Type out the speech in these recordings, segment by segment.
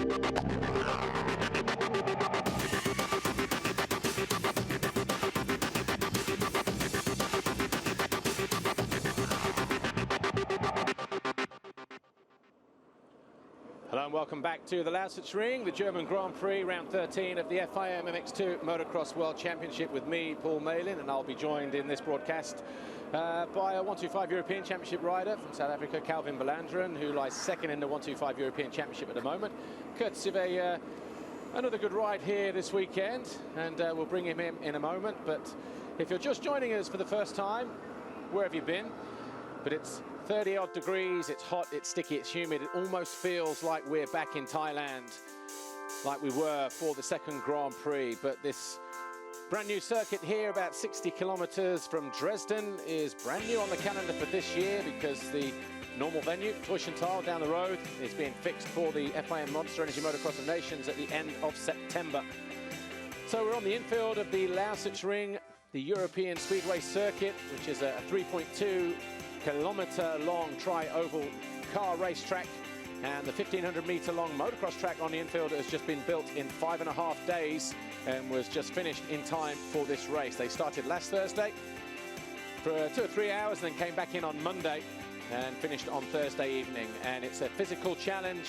Hello and welcome back to the Lausitz-Ring, the German Grand Prix, round 13 of the FIM MX2 Motocross World Championship with me, Paul Malin, and I'll be joined in this broadcast by a 125 European Championship rider from South Africa, Calvin Belanderen, who lies second in the 125 European Championship at the moment. Courtesy of another good ride here this weekend, and we'll bring him in a moment. But if you're just joining us for the first time, where have you been? But it's 30-odd degrees, it's hot, it's sticky, it's humid. It almost feels like we're back in Thailand, like we were for the second Grand Prix. But this brand new circuit here, about 60 kilometers from Dresden, is brand new on the calendar for this year because the normal venue, Tuschenthal down the road, is being fixed for the FIM Monster Energy Motocross of Nations at the end of September. So we're on the infield of the Lausitz-Ring, the European Speedway Circuit, which is a 3.2 kilometer long tri-oval car racetrack, and the 1,500 meter long motocross track on the infield has just been built in 5.5 days and was just finished in time for this race. They started last Thursday for 2 or 3 hours, then came back in on Monday and finished on Thursday evening. And it's a physical challenge,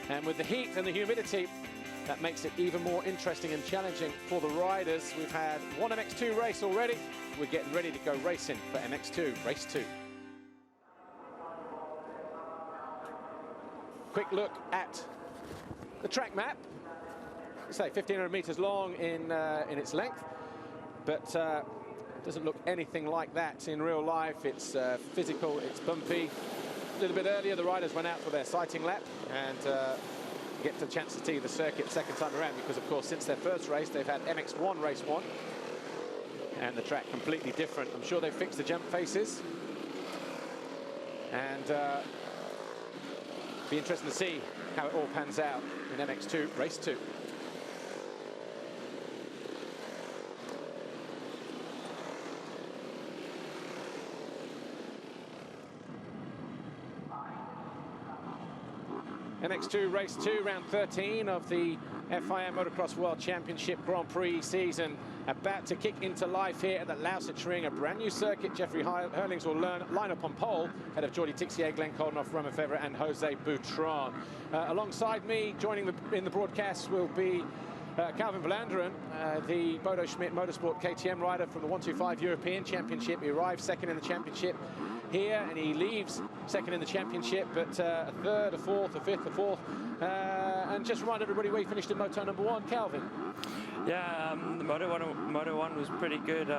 and with the heat and the humidity, that makes it even more interesting and challenging for the riders. We've had one MX2 race already. We're getting ready to go racing for MX2, race 2. Quick look at the track map. Say 1,500 meters long in its length, but doesn't look anything like that in real life. It's physical, it's bumpy. A little bit earlier, the riders went out for their sighting lap and get the chance to see the circuit second time around, because of course since their first race they've had MX1 race 1, and the track completely different. I'm sure they've fixed the jump faces, and be interesting to see how it all pans out in MX2 race 2. MX2 race 2, round 13 of the FIM Motocross World Championship Grand Prix season, about to kick into life here at the Lausitz-Ring, a brand new circuit. Jeffrey Hurlings will line up on pole, ahead of Jordi Tixier, Glenn Koldenoff, Romain Febvre and Jose Boutron. Alongside me, joining in the broadcast, will be Calvin Belanderen, the Bodo Schmidt Motorsport KTM rider from the 125 European Championship. He arrived second in the championship here, and he leaves second in the championship, but a third, a fourth, a fifth, a fourth. And just remind everybody where he finished in Moto number 1, Calvin. Yeah, the Moto 1 was pretty good.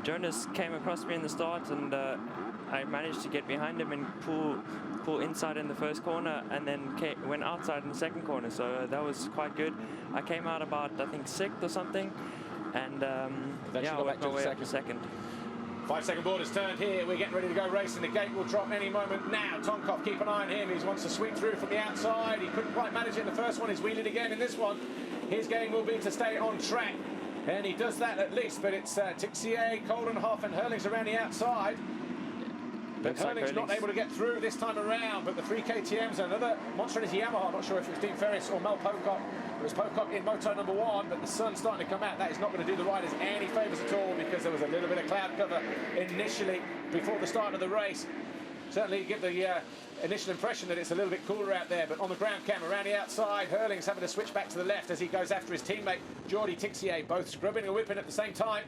Jonas came across me in the start, and I managed to get behind him and pull inside in the first corner, and then went outside in the second corner, so that was quite good. I came out about, I think, 6th or something, and yeah, I went my way up to second. 5-second board is turned here. We're getting ready to go racing. The gate will drop any moment now. Tonkov, keep an eye on him. He wants to sweep through from the outside. He couldn't quite manage it in the first one. He's wheeling again in this one. His game will be to stay on track, and he does that at least. But it's Tixier, Koldenoff and Hurlings around the outside. But Hurlings not able to get through this time around. But the 3 KTMs, another Monster Energy Yamaha. I'm not sure if it was Dean Ferris or Mel Pocock. It was Pocock in Moto number 1, but the sun's starting to come out. That is not going to do the riders any favours at all, because there was a little bit of cloud cover initially before the start of the race. Certainly give the initial impression that it's a little bit cooler out there, but on the ground cam around the outside, Hurlings having to switch back to the left as he goes after his teammate Jordi Tixier, both scrubbing and whipping at the same time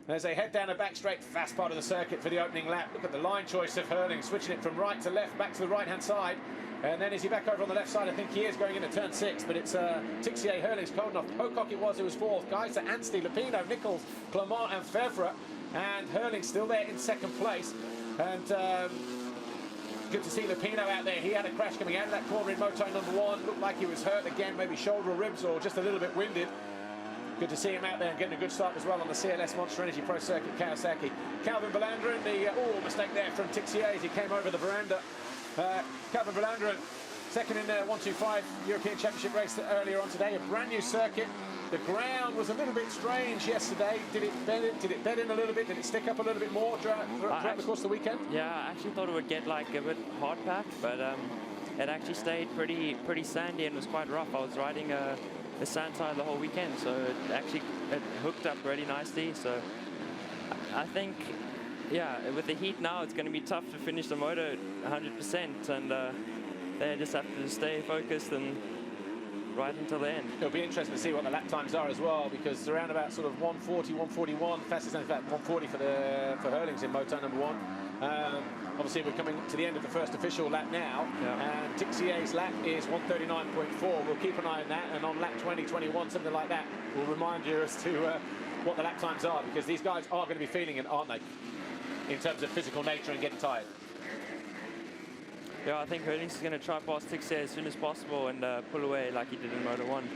as they head down a back straight, fast part of the circuit for the opening lap. Look at the line choice of Hurlings, switching it from right to left, back to the right-hand side. And then is he back over on the left side? I think he is, going into turn 6, but it's Tixier, Hurlings, Koldenoff, Pocock it was who was 4th. Guys, Anstie, Lupino, Nichols, Clement and Febvre, and Hurlings still there in 2nd place. And good to see Lupino out there. He had a crash coming out of that corner in Moto number 1. Looked like he was hurt again, maybe shoulder or ribs, or just a little bit winded. Good to see him out there and getting a good start as well on the CLS Monster Energy Pro Circuit Kawasaki. Calvin Belanderen, the mistake there from Tixier as he came over the veranda. Calvin Belanderen, second in the 125 European Championship race earlier on today. A brand new circuit. The ground was a little bit strange yesterday. Did it bed in a little bit? Did it stick up a little bit more throughout the course of the weekend? Yeah, I actually thought it would get like a bit hard packed, but it actually stayed pretty sandy and was quite rough. I was riding the sand side the whole weekend, so it hooked up really nicely. So I think, yeah, with the heat now, it's going to be tough to finish the moto 100%, and they just have to stay focused and right until the end. It'll be interesting to see what the lap times are as well, because around about sort of 140, 141, fastest in fact 140 for Hurlings in moto number 1. Obviously, we're coming to the end of the first official lap now, and Tixier's lap is 139.4. We'll keep an eye on that, and on lap 20, 21, something like that, we'll remind you as to what the lap times are, because these guys are going to be feeling it, aren't they, in terms of physical nature and getting tired. Yeah, I think Hurlings is going to try past Tixier as soon as possible and pull away like he did in Moto 1.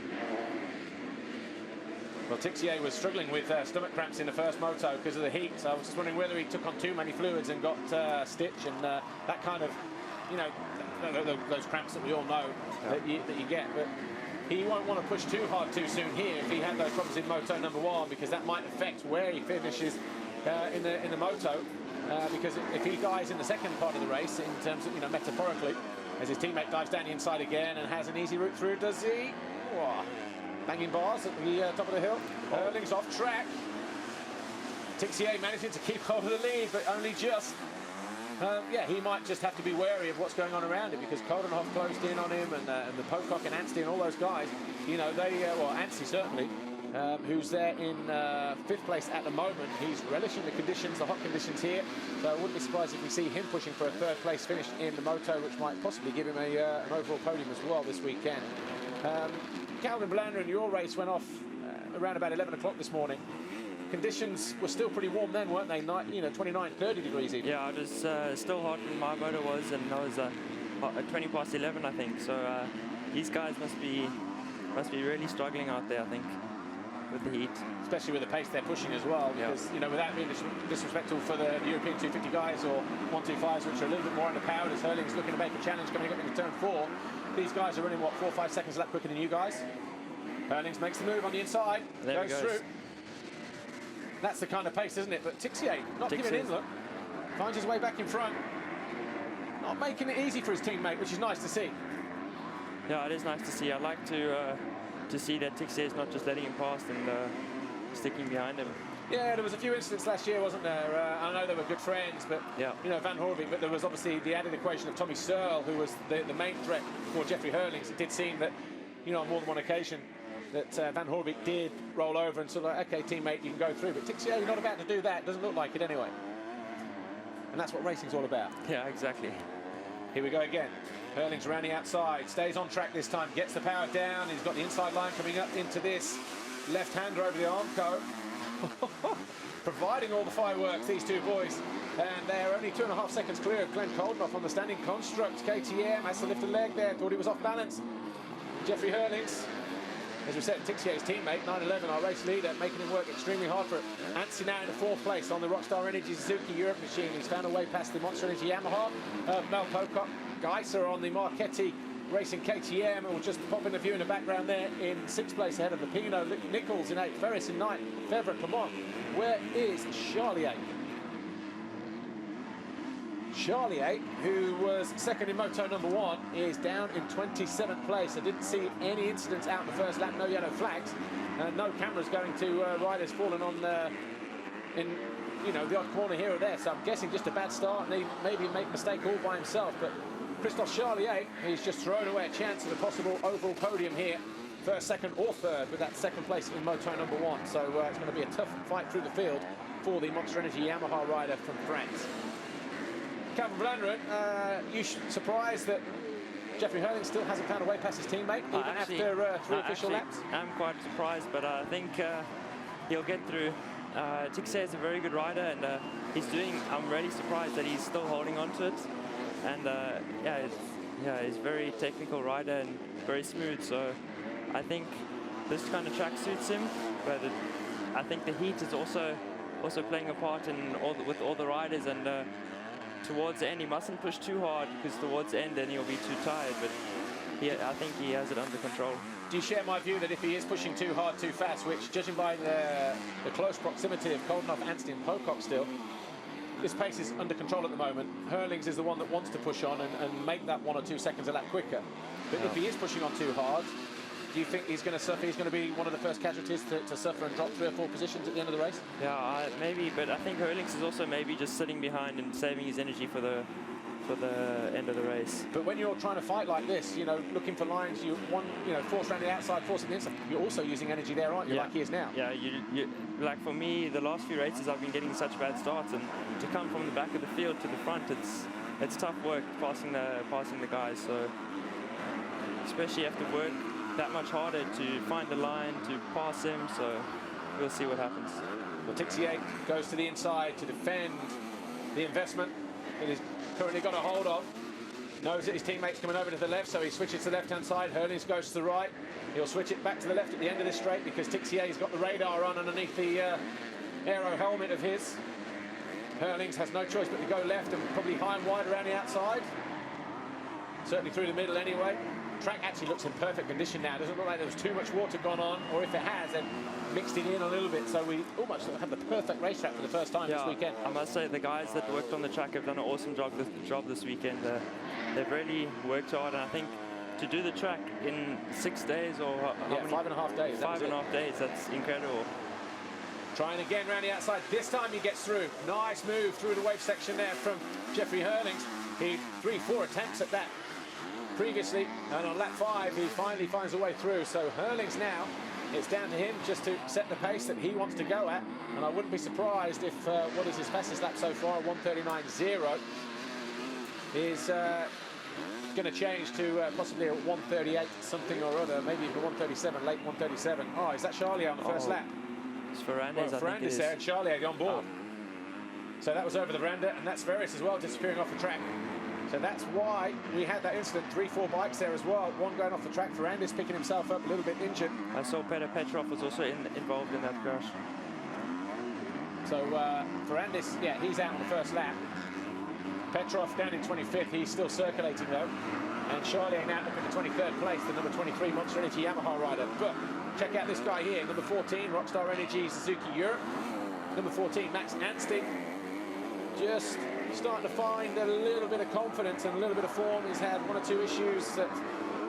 Well, Tixier was struggling with stomach cramps in the first moto because of the heat, so I was just wondering whether he took on too many fluids and got stitch, and that kind of, you know, those cramps that we all know that you get. But he won't want to push too hard too soon here if he had those problems in moto number 1, because that might affect where he finishes in the moto. Because if he dies in the second part of the race, in terms of, you know, metaphorically, as his teammate dives down the inside again and has an easy route through, does he? Oh, banging bars at the top of the hill. Hurlings off track. Tixier managing to keep hold of the lead, but only just. Yeah, he might just have to be wary of what's going on around him, because Coldenhoff closed in on him, and the Pocock and Anstie and all those guys, you know, they, well, Anstie certainly, who's there in 5th place at the moment. He's relishing the conditions, the hot conditions here, so I wouldn't be surprised if we see him pushing for a 3rd place finish in the moto, which might possibly give him an overall podium as well this weekend. Calvin Blandren, your race went off around about 11 o'clock this morning. Conditions were still pretty warm then, weren't they? You know, 29, 30 degrees even. Yeah, it was still hot when my moto was, and I was at 20 past 11, I think. So these guys must be really struggling out there, I think, with the heat. Especially with the pace they're pushing as well, because, you know, without being disrespectful for the European 250 guys or 125s, which are a little bit more underpowered, as Hurlings looking to make a challenge coming up into turn 4. These guys are running, what, 4 or 5 seconds a lap quicker than you guys. Hurlings makes the move on the inside, goes through. That's the kind of pace, isn't it? But Tixier not giving in, look. Finds his way back in front. Not making it easy for his teammate, which is nice to see. Yeah, it is nice to see. I like to see that Tixier is not just letting him past and sticking behind him. Yeah, there was a few incidents last year, wasn't there? I know they were good friends, but, you know, Van Hoorvik, but there was obviously the added equation of Tommy Searle, who was the main threat for Jeffrey Hurlings. It did seem that, you know, on more than one occasion, that Van Hoorvik did roll over and sort of like, okay, teammate, you can go through. But Tixier, you're not about to do that. Doesn't look like it anyway. And that's what racing's all about. Yeah, exactly. Here we go again. Hurlings around the outside, stays on track this time, gets the power down. He's got the inside line coming up into this left-hander over the Armco. Providing all the fireworks, these two boys. And they're only 2.5 seconds clear of Glenn Coldenhoff on the standing construct. KTM has to lift a leg there, thought he was off balance. Jeffrey Hurlings, as we said, Tixier's teammate, 911, our race leader, making him work extremely hard for it. Anstie now in the 4th place on the Rockstar Energy Suzuki Europe machine. He's found a way past the Monster Energy Yamaha. Mel Pocock, Geiser on the Marchetti Racing KTM, and we'll just pop in a view in the background there in 6th place ahead of the Pino, Nichols in 8th, Ferris in 9th, Fevre at Clermont. Where is Charlier? Charlier, who was 2nd in moto number 1, is down in 27th place. I didn't see any incidents out in the first lap, no yellow flags, no cameras going to riders falling on in, you know, the odd corner here or there. So I'm guessing just a bad start, and he maybe make a mistake all by himself. But Christophe Charlier, he's just thrown away a chance of a possible overall podium here, 1st, 2nd or 3rd, with that 2nd place in moto number 1. So it's going to be a tough fight through the field for the Monster Energy Yamaha rider from France. Calvin Blandren, you surprised that Jeffrey Hurlings still hasn't found a way past his teammate, even after 3 official laps? I'm quite surprised, but I think he'll get through. Tixier is a very good rider, and I'm really surprised that he's still holding on to it. And he's a very technical rider and very smooth, so I think this kind of track suits him, but I think the heat is also playing a part in with all the riders, and towards the end he mustn't push too hard, because towards the end then he'll be too tired, but I think he has it under control. Do you share my view that if he is pushing too hard, too fast, which, judging by the close proximity of Coldenhoff, Anstie and Pocock still, this pace is under control at the moment. Hurlings is the one that wants to push on and make that 1 or 2 seconds a lap quicker. But if he is pushing on too hard, do you think he's going to suffer? He's going to be one of the first casualties to suffer and drop 3 or 4 positions at the end of the race? Yeah, maybe, but I think Hurlings is also maybe just sitting behind and saving his energy for the end of the race. But when you're trying to fight like this, you know, looking for lines, force around the outside, forcing the inside, you're also using energy there, aren't you, like he is now? Yeah, you like for me, the last few races I've been getting such bad starts, and to come from the back of the field to the front, it's tough work passing the guys. So especially you have to work that much harder to find the line, to pass him, so we'll see what happens. Well, Tixier goes to the inside to defend the investment that he's currently got a hold of. Knows that his teammate's coming over to the left, so he switches to the left-hand side. Hurlings goes to the right. He'll switch it back to the left at the end of this straight because Tixier's got the radar on underneath the aero helmet of his. Hurlings has no choice but to go left and probably high and wide around the outside. Certainly through the middle anyway. Track actually looks in perfect condition now. Doesn't look like there was too much water gone on, or if it has, then mixed it in a little bit. So we almost have the perfect racetrack for the first time this weekend. I must say the guys that worked on the track have done an awesome job this weekend. They've really worked hard, and I think to do the track in 6 days or how many? 5.5 days. 5.5 days. That's incredible. Trying again around the outside. This time he gets through. Nice move through the wave section there from Jeffrey Hurlings. He 3-4 attempts at that previously, and on lap 5 he finally finds a way through. So Hurlings now, it's down to him just to set the pace that he wants to go at, and I wouldn't be surprised if what is his fastest lap so far, 1:39.0, is going to change to possibly a 1:38 something or other, maybe even 1:37, late 1:37. Oh, is that Charlie on the first lap? It's Ferrandis, well, Ferrandis there, and Charlie on board. So that was over the veranda, and that's Veris as well, disappearing off the track. So that's why we had that incident. 3-4 bikes there as well. One going off the track. Ferrandis picking himself up a little bit injured. I saw Peter Petrov was also involved in that crash. So Ferrandis, yeah, he's out on the first lap. Petrov down in 25th. He's still circulating though. And Charlie now up in the 23rd place, the number 23 Monster Energy Yamaha rider. But check out this guy here, number 14, Rockstar Energy Suzuki Europe. Number 14, Max Anstie. Just starting to find a little bit of confidence and a little bit of form. He's had 1 or 2 issues that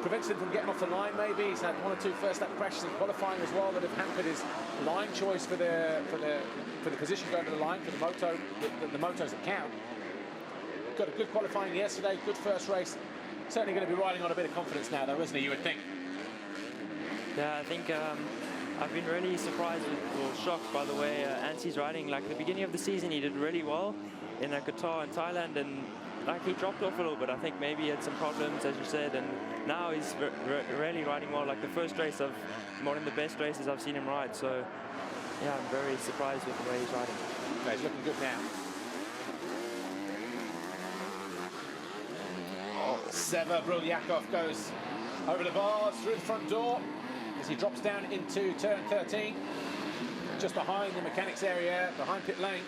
prevented him from getting off the line maybe. He's had 1 or 2 first lap crashes in qualifying as well that have hampered his line choice for the position going to the line for the motos that count. Got a good qualifying yesterday, good first race. Certainly going to be riding on a bit of confidence now though, isn't he, you would think? Yeah, I think I've been really surprised or shocked by the way Anstie's riding. Like the beginning of the season he did really well in Qatar and Thailand, and like he dropped off a little bit. I think maybe he had some problems, as you said, and now he's really riding well. Like the first race of one of the best races I've seen him ride. So yeah, I'm very surprised with the way he's riding. Okay, he's looking good now. Seva Brulyakov goes over the bars through the front door as he drops down into turn 13, just behind the mechanics area, behind pit lane.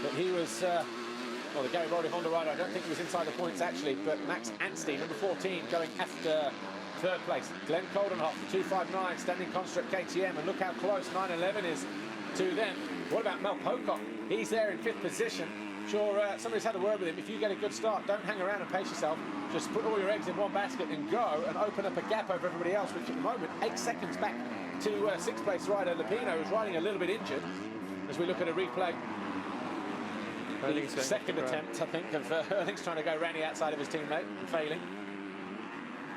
But he was, well, the Garibaldi Honda rider, I don't think he was inside the points actually, but Max Anstie, number 14, going after 3rd place. Glenn Coldenhoff, 259, standing construct KTM, and look how close 911 is to them. What about Mel Pocock? He's there in 5th position. Sure, somebody's had a word with him. If you get a good start, don't hang around and pace yourself. Just put all your eggs in one basket and go and open up a gap over everybody else, which at the moment, 8 seconds back to 6th place rider Lupino, who's riding a little bit injured. As we look at a replay, the second attempt, I think, of Hurlings trying to go round the outside of his teammate and failing.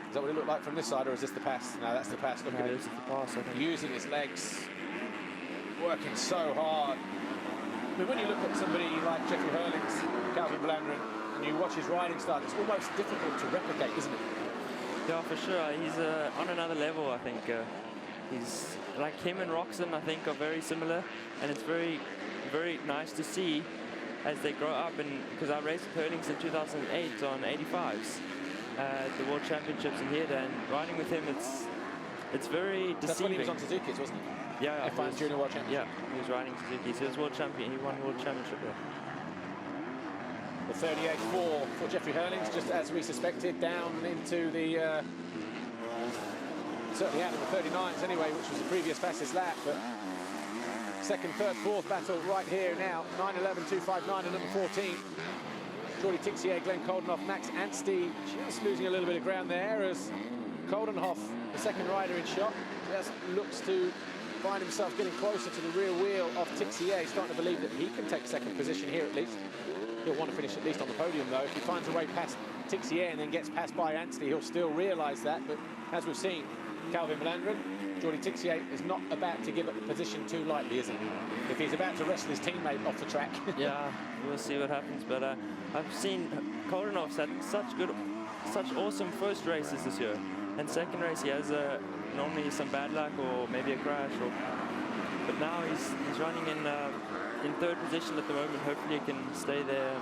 Is that what it looked like from this side, or is this the pass? No, that's the pass. Look at it. This is the pass, I think. Using his legs, working so hard. I mean, when you look at somebody like Jeffrey Hurlings, Calvin Blandren, and you watch his riding style, it's almost difficult to replicate, isn't it? Yeah, for sure. He's on another level, I think. He's like him and Roxon, I think, are very similar, and it's very, very nice to see as they grow up. And because I raced with Hurlings in 2008 on 85s, the World Championships in here, and riding with him, it's very deceiving. That's when he was on Suzuki's, wasn't he? Yeah, F1 Junior World Championship. Yeah, he was riding Suzuki. So he was world champion. He won World Championship there. The 38.4 for Jeffrey Hurlings, just as we suspected, down into the certainly out of the 39s anyway, which was the previous fastest lap. But second, third, fourth battle right here now. 9-11, 259 and number 14. Jordi Tixier, Glenn Coldenhoff, Max Anstie just losing a little bit of ground there as Coldenhoff, the second rider in shot, just looks to find himself getting closer to the rear wheel of Tixier, starting to believe that he can take second position here at least. He'll want to finish at least on the podium though. If he finds a way past Tixier and then gets passed by Anstie, he'll still realise that. But as we've seen, Calvin Valandren, Jordi Tixier is not about to give up the position too lightly, is he? If he's about to wrestle his teammate off the track. Yeah, we'll see what happens. But I've seen Coldenhoff's had such awesome first races this year. And second race, he has normally some bad luck or maybe a crash. But now he's running in third position at the moment. Hopefully he can stay there.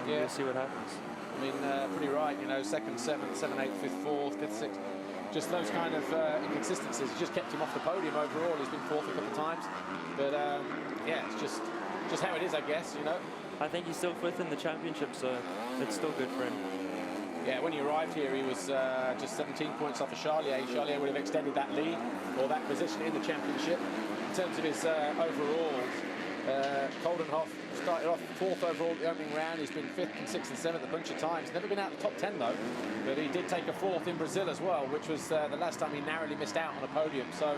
Yeah. We'll see what happens. I mean, pretty right, you know, second, seventh, 7, 8, 5th, 4th, 5th, 6th. Just those kind of inconsistencies just kept him off the podium overall. He's been fourth a couple of times. But, yeah, it's just how it is, I guess, you know. I think he's still fifth in the championship, so it's still good for him. Yeah, when he arrived here, he was just 17 points off of Charlier. Charlier would have extended that lead or that position in the championship. In terms of his overall, Coldenhoff started off fourth overall at the opening round. He's been fifth and sixth and seventh a bunch of times. Never been out of the top 10 though, but he did take a fourth in Brazil as well, which was the last time he narrowly missed out on a podium. So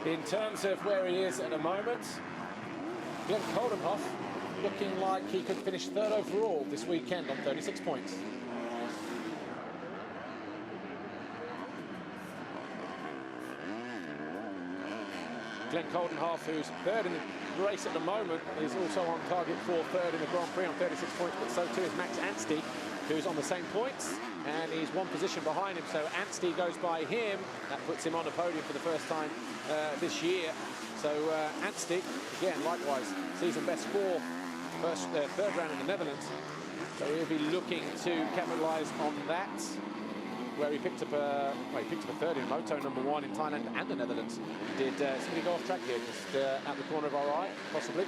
in terms of where he is at the moment, Glenn Coldenhoff looking like he could finish third overall this weekend on 36 points. Glenn Coldenhoff, who's third in the race at the moment, is also on target for third in the Grand Prix on 36 points, but so too is Max Anstie, who's on the same points, and he's one position behind him. So Anstie goes by him. That puts him on a podium for the first time this year. So Anstie, again, likewise, season best score, third round in the Netherlands. So he'll be looking to capitalise on that, where he picked up a third in Moto number 1 in Thailand and the Netherlands. Did somebody go off track here, just at the corner of our eye, possibly?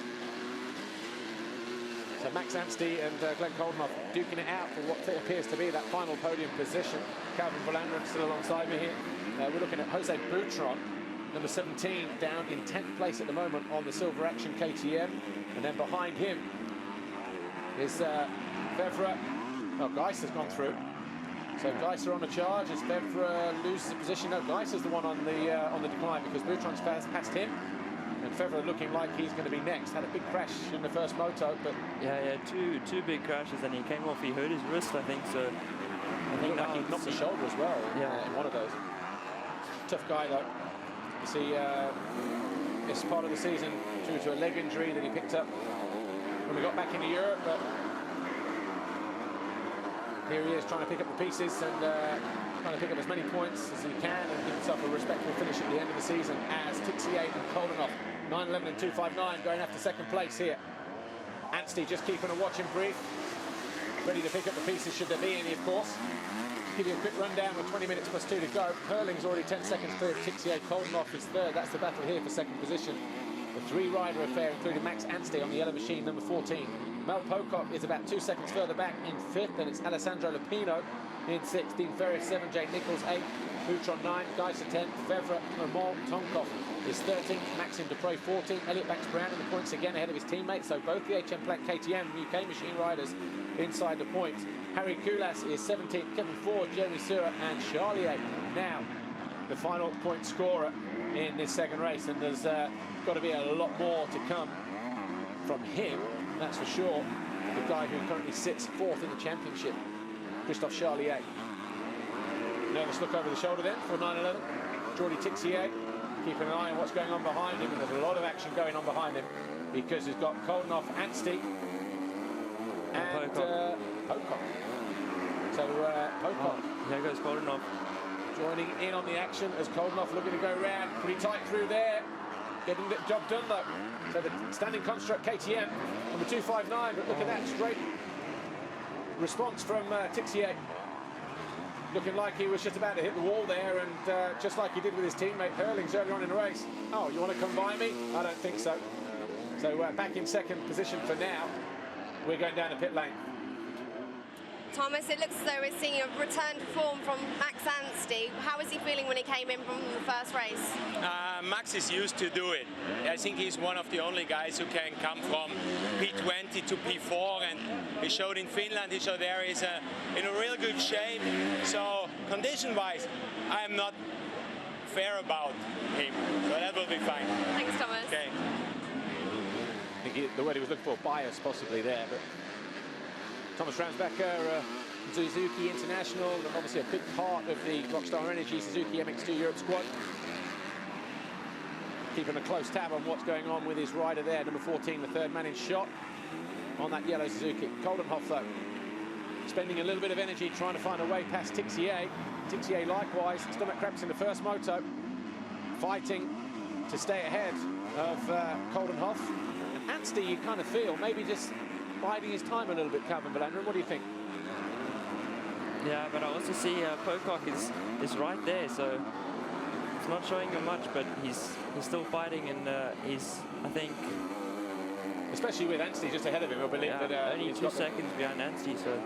So Max Anstie and Glenn Coldenhoff duking it out for what appears to be that final podium position. Calvin Valandren still alongside me here. We're looking at Jose Butron, number 17, down in 10th place at the moment on the Silver Action KTM. And then behind him is Fevre. Oh, Geiss has gone through. So Geiser on the charge as Fevre loses the position. No, Geiser's the one on the decline because Butron's past him. And Fevre looking like he's going to be next. Had a big crash in the first moto, but yeah, two big crashes, and he came off. He hurt his wrist, I think. So I think like he knocked the shoulder as well. In one of those. Tough guy though. You see, it's part of the season due to a leg injury that he picked up when we got back into Europe, but here he is trying to pick up the pieces and trying to pick up as many points as he can and give himself a respectable finish at the end of the season as Tixier and Coldenhoff, 9-11 and 259, going after second place here. Anstie just keeping a watching brief, ready to pick up the pieces should there be any, of course. Give you a quick rundown with 20 minutes plus 2 to go. Hurling's already 10 seconds clear of Tixier. Coldenhoff is third. That's the battle here for second position. The three-rider affair, including Max Anstie on the yellow machine, number 14. Mel Pocock is about 2 seconds further back in 5th, and it's Alessandro Lupino in 6th. Dean Ferris 7, Jake Nichols 8, Butron 9, Geiser 10, Fevre, Lamont, Tonkov is 13th, Maxime Dupre 14th, Elliot Banks-Brown in the points again ahead of his teammates, so both the HM Plant KTM UK machine riders inside the points. Harry Koulas is 17th, Kevin Ford, Jeremy Sura and Charlier now the final point scorer in this second race, and there's got to be a lot more to come from him. That's for sure. The guy who currently sits 4th in the championship, Christophe Charlier. Nervous look over the shoulder then for 9-11. Jordi Tixier, keeping an eye on what's going on behind him, and there's a lot of action going on behind him because he's got Coldenhoff, Anstie, and Pocock. So Pocock. There goes Coldenhoff. Joining in on the action as Coldenhoff looking to go round. Pretty tight through there. Getting the job done though. So the standing construct KTM number 259, but look at that straight response from Tixier. Looking like he was just about to hit the wall there, and just like he did with his teammate Hurlings earlier on in the race. Oh, you want to come by me? I don't think so. So back in second position for now. We're going down the pit lane. Thomas, it looks as though we're seeing a return to form from Max Anstie. How was he feeling when he came in from the first race? Max is used to do it. I think he's one of the only guys who can come from P20 to P4, and he showed in Finland, he showed there he's in a real good shape. So condition-wise, I am not fair about him, so that will be fine. Thanks, Thomas. Okay. I think the word he was looking for, bias possibly there, but Thomas Ramsbacher, Suzuki International, and obviously a big part of the Rockstar Energy Suzuki MX2 Europe squad. Keeping a close tab on what's going on with his rider there, number 14, the third man in shot on that yellow Suzuki. Coldenhoff, though, spending a little bit of energy trying to find a way past Tixier. Tixier likewise, stomach cramps in the first moto, fighting to stay ahead of Coldenhoff. And Anstie, you kind of feel, maybe just biding his time a little bit, Calvin Bellandren. What do you think? Yeah, but I also see Pocock is right there, so it's not showing him much, but he's still fighting, and he's, I think, especially with Anstie just ahead of him, I believe that only 2 seconds behind Anstie, so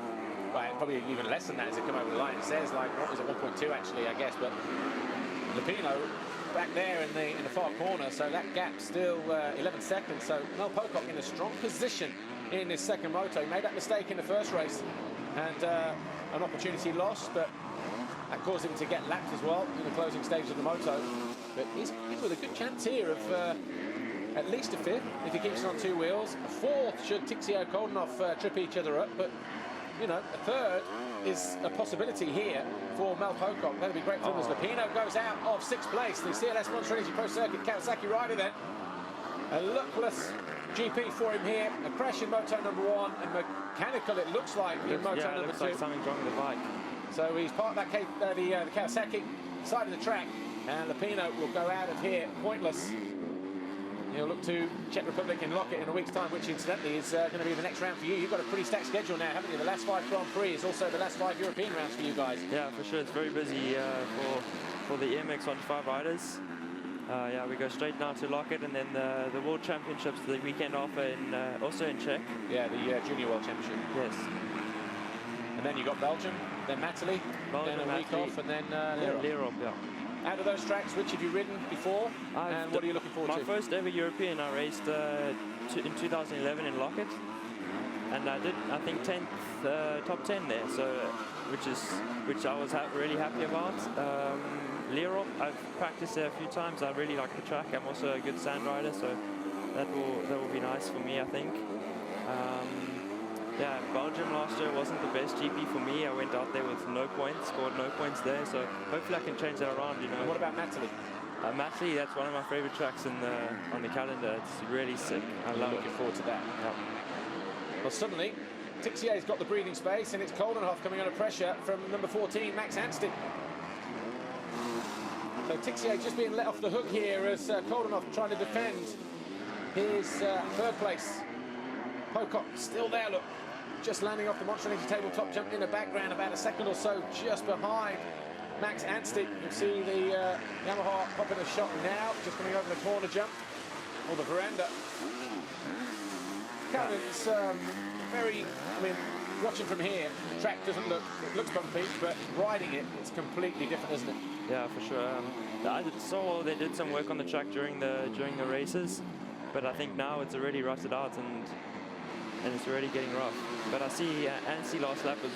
right, probably even less than that as it come over the line. It says like what was it, 1.2 actually, I guess, but Lupino back there in the far corner, so that gap still 11 seconds. So Mel Pocock in a strong position in this second moto. He made that mistake in the first race, and an opportunity lost, but that caused him to get lapped as well in the closing stage of the moto. But he's with a good chance here of at least a fifth if he keeps it on two wheels. A fourth should Tixier Coldenhoff trip each other up, but you know, a third is a possibility here for Mel Pocock. That'd be great for him as Lupino goes out of sixth place. The CLS Monster Energy Pro Circuit Kawasaki rider then. A luckless GP for him here. A crash in moto number 1, and mechanical it looks like in moto number 2. Looks like something's wrong with the bike. So he's parked that the Kawasaki side of the track, and Lupino will go out of here pointless. He'll look to Czech Republic and Lockett in a week's time, which incidentally is going to be the next round for you. You've got a pretty stacked schedule now, haven't you? The last 5 Grand Prix is also the last 5 European rounds for you guys. Yeah, for sure. It's very busy for the MX125 riders. Yeah, we go straight now to Lockett, and then the World Championships the weekend after in also in Czech. Yeah, the Junior World Championship. Yes. And then you got Belgium, then Matterley, then a week off, and then Lierop. Yeah. Out of those tracks, which have you ridden before, and what are you looking forward to? My first ever European, I raced in 2011 in Lockett, and I did, I think, 10th, top 10 there, so which I was really happy about. Lierop, I've practiced there a few times. I really like the track. I'm also a good sand rider, so that will be nice for me, I think. Yeah, Belgium last year wasn't the best GP for me. I went out there with no points, scored no points there, so hopefully I can change that around, you know. And what about Matterley? Matterley, that's one of my favorite tracks on the calendar. It's really sick. I love it. Looking forward to that. Yeah. Well, suddenly, Tixier's got the breathing space, and it's Coldenhoff coming under pressure from number 14, Max Anstie. So Tixier just being let off the hook here as Coldenhoff trying to defend his third place. Pocock still there, look, just landing off the Monster Energy tabletop, jumping in the background about a second or so just behind Max Anstie. You can see the Yamaha popping a shot now, just coming over the corner jump, or the veranda. Calvin's very, I mean, watching from here, the track doesn't look, it looks bumpy, but riding it, it's completely different, isn't it? Yeah, for sure. I saw they did some work on the track during the races, but I think now it's already rusted out and it's already getting rough. But I see Anstie last lap was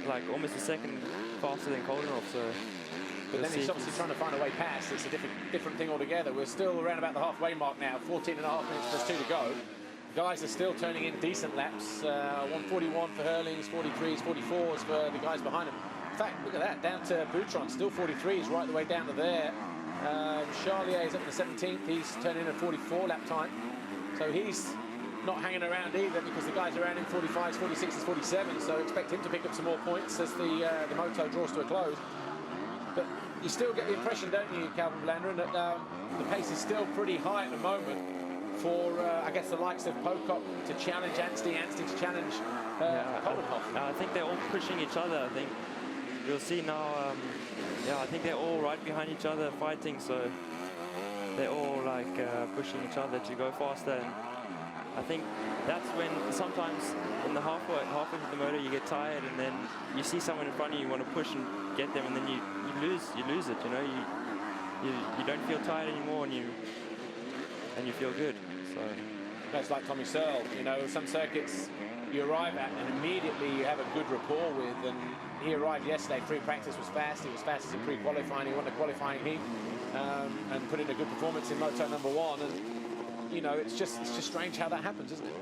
like almost a second faster than Coldenhoff, so. But then he's obviously trying to find a way past. It's a different thing altogether. We're still around about the halfway mark now, 14 and a half minutes plus 2 to go. Guys are still turning in decent laps. 141 for Hurlings, 43s, 44s for the guys behind him. In fact, look at that, down to Boutron, still 43s right the way down to there. Charlier is up to 17th. He's turning in a 44 lap time. So he's not hanging around either, because the guys around in 45s, 46s, 47s, so expect him to pick up some more points as the moto draws to a close. But you still get the impression, don't you, Calvin Bellandren, that the pace is still pretty high at the moment for, I guess, the likes of Pocock to challenge Anstie to challenge Coldenhoff. I think they're all pushing each other. I think you'll see now, yeah, I think they're all right behind each other fighting, so they're all like pushing each other to go faster. I think that's when sometimes in the halfway through the motor you get tired, and then you see someone in front of you, you want to push and get them, and then you lose it. You know, you don't feel tired anymore, and you feel good. So that's like Tommy Searle. You know, some circuits you arrive at and immediately you have a good rapport with, and he arrived yesterday. Free practice was fast. He was fastest in pre-qualifying. He won the qualifying heat and put in a good performance in Moto #1. And you know, it's just strange how that happens, isn't it?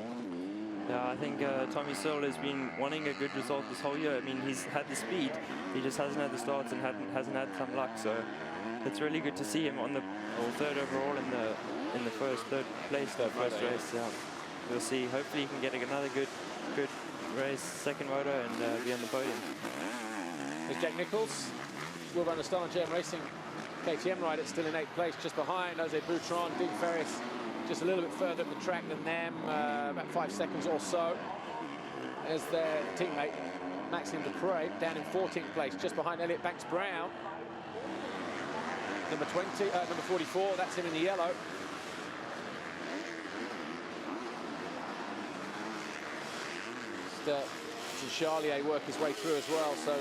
Yeah, I think Tommy Searle has been wanting a good result this whole year. I mean, he's had the speed, he just hasn't had the starts and hasn't had some luck. So it's really good to see him on the third overall in the first place race. Yeah, we'll see. Hopefully, he can get another good race, second moto, and be on the podium. There's Jack Nichols, will run the Star GM Racing KTM rider, still in 8th place, just behind Jose Boutron, Dean Ferris. Just a little bit further up the track than them, about 5 seconds or so. As their teammate, Maxime Dupre, down in 14th place, just behind Elliot Banks-Brown. Number 44, that's him in the yellow. Charlier work his way through as well, so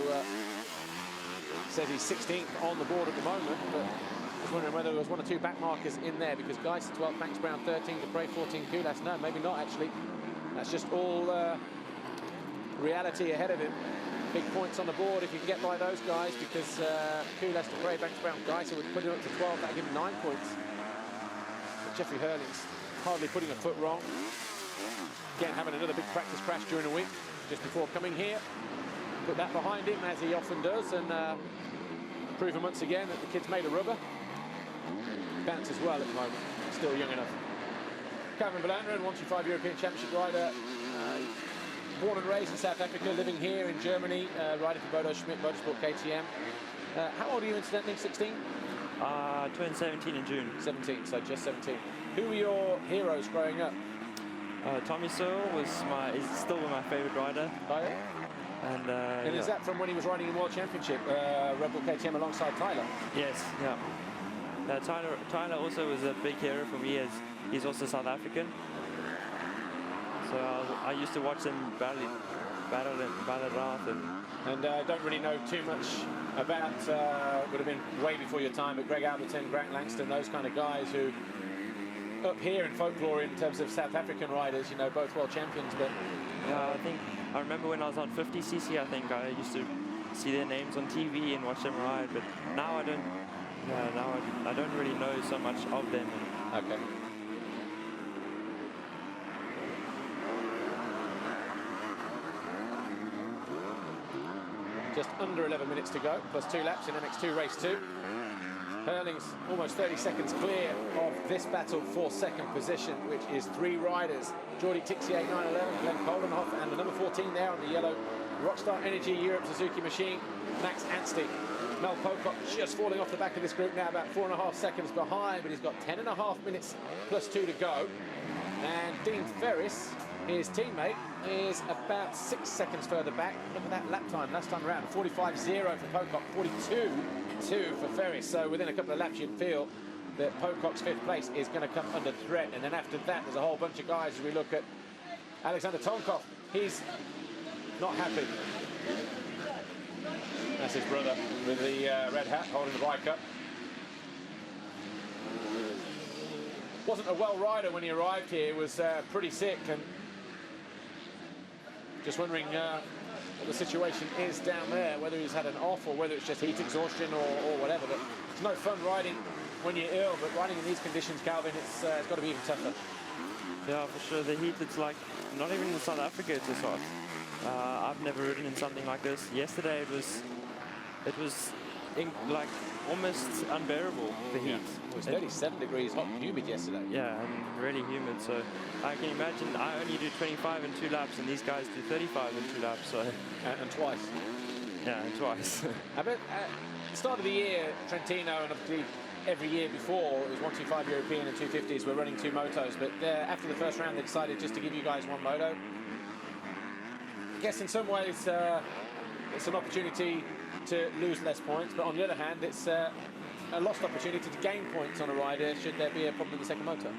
says he's 16th on the board at the moment, but I was wondering whether there was 1 or 2 back markers in there, because Geiss 12th, Banks Brown 13th, Dupre 14th, Kulas, no, maybe not actually. That's just all reality ahead of him. Big points on the board if you can get by those guys, because Kulas, Dupre, Banks Brown, Geiss would put it up to 12, that'd give him 9 points. But Jeffrey Hurling's hardly putting a foot wrong. Again, having another big practice crash during the week, just before coming here. Put that behind him, as he often does, and proven once again that the kid's made of rubber. Bounces well at the moment, still young enough. Calvin Verlanderen, 125 European Championship rider, born and raised in South Africa, living here in Germany, riding for Bodo Schmidt Motorsport KTM. How old are you incidentally, 16? Turned 17 in June. 17, so just 17. Who were your heroes growing up? Tommy Searle is still my favourite rider. Oh, yeah? And yeah. is that from when he was riding in World Championship, Red Bull KTM alongside Tyler? Yes, yeah. Tyler also was a big hero for me, as he's also South African. So I used to watch them battle it out. And don't really know too much about, would have been way before your time, but Greg Alberton, Grant Langston, those kind of guys who, up here in folklore in terms of South African riders, you know, both world champions, but... I remember when I was on 50cc, I think I used to see their names on TV and watch them ride, but now I don't. Now I don't really know so much of them. Okay. Just under 11 minutes to go, plus 2 laps in MX2 race 2. Hurling's almost 30 seconds clear of this battle for second position, which is 3 riders. Jordi Tixier, 911, Glenn Koldenhoff, and the number 14 there on the yellow, Rockstar Energy Europe Suzuki machine, Max Anstie. Mel Pocock just falling off the back of this group now, about 4.5 seconds behind, but he's got 10.5 minutes plus 2 to go. And Dean Ferris, his teammate, is about 6 seconds further back. Look at that lap time last time around, 45.0 for Pocock, 42.2 for Ferris. So within a couple of laps, you'd feel that Pocock's 5th place is going to come under threat. And then after that, there's a whole bunch of guys as we look at Alexander Tonkov. He's not happy. That's his brother with the red hat holding the bike up. Wasn't a well rider when he arrived here, was pretty sick, and just wondering what the situation is down there, whether he's had an off or whether it's just heat exhaustion or whatever. But it's no fun riding when you're ill, but riding in these conditions, Calvin, it's got to be even tougher. Yeah, for sure. The heat, it's like, not even in South Africa it's this hot. I've never ridden in something like this. Yesterday it was like almost unbearable, the heat. Yeah. It was 37 degrees hot and humid yesterday. Yeah, and really humid. So I can imagine I only do 25 in 2 laps, and these guys do 35 in 2 laps. So and twice. Yeah, and twice. I bet at the start of the year, Trentino, and obviously every year before, it was 125 European and 250s. We're running 2 motos, but after the first round, they decided just to give you guys 1 moto. I guess in some ways it's an opportunity to lose less points, but on the other hand, it's a lost opportunity to gain points on a rider should there be a problem in the second motor.